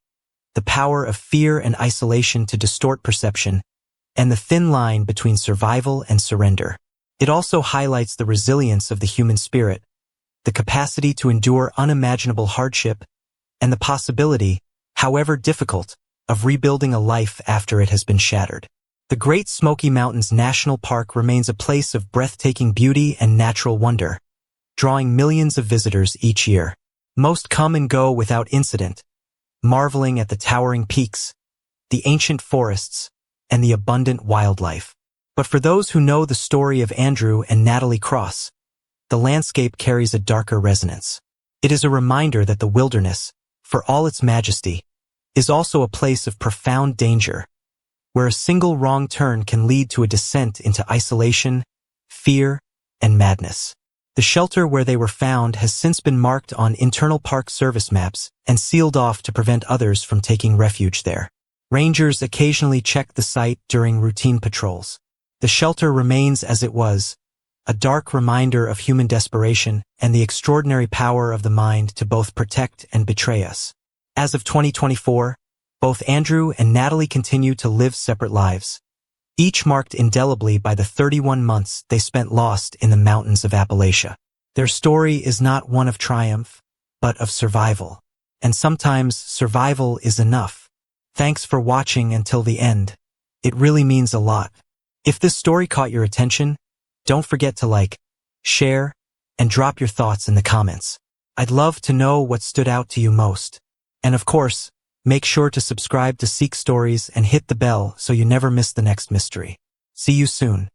the power of fear and isolation to distort perception, and the thin line between survival and surrender. It also highlights the resilience of the human spirit, the capacity to endure unimaginable hardship, and the possibility, however difficult, of rebuilding a life after it has been shattered. The Great Smoky Mountains National Park remains a place of breathtaking beauty and natural wonder, drawing millions of visitors each year. Most come and go without incident, marveling at the towering peaks, the ancient forests, and the abundant wildlife. But for those who know the story of Andrew and Natalie Cross, the landscape carries a darker resonance. It is a reminder that the wilderness, for all its majesty, is also a place of profound danger, where a single wrong turn can lead to a descent into isolation, fear, and madness. The shelter where they were found has since been marked on internal park service maps and sealed off to prevent others from taking refuge there. Rangers occasionally check the site during routine patrols. The shelter remains as it was, a dark reminder of human desperation and the extraordinary power of the mind to both protect and betray us. As of 2024, both Andrew and Natalie continue to live separate lives, each marked indelibly by the 31 months they spent lost in the mountains of Appalachia. Their story is not one of triumph, but of survival. And sometimes survival is enough. Thanks for watching until the end. It really means a lot. If this story caught your attention, don't forget to like, share, and drop your thoughts in the comments. I'd love to know what stood out to you most. And of course, make sure to subscribe to Seek Stories and hit the bell so you never miss the next mystery. See you soon.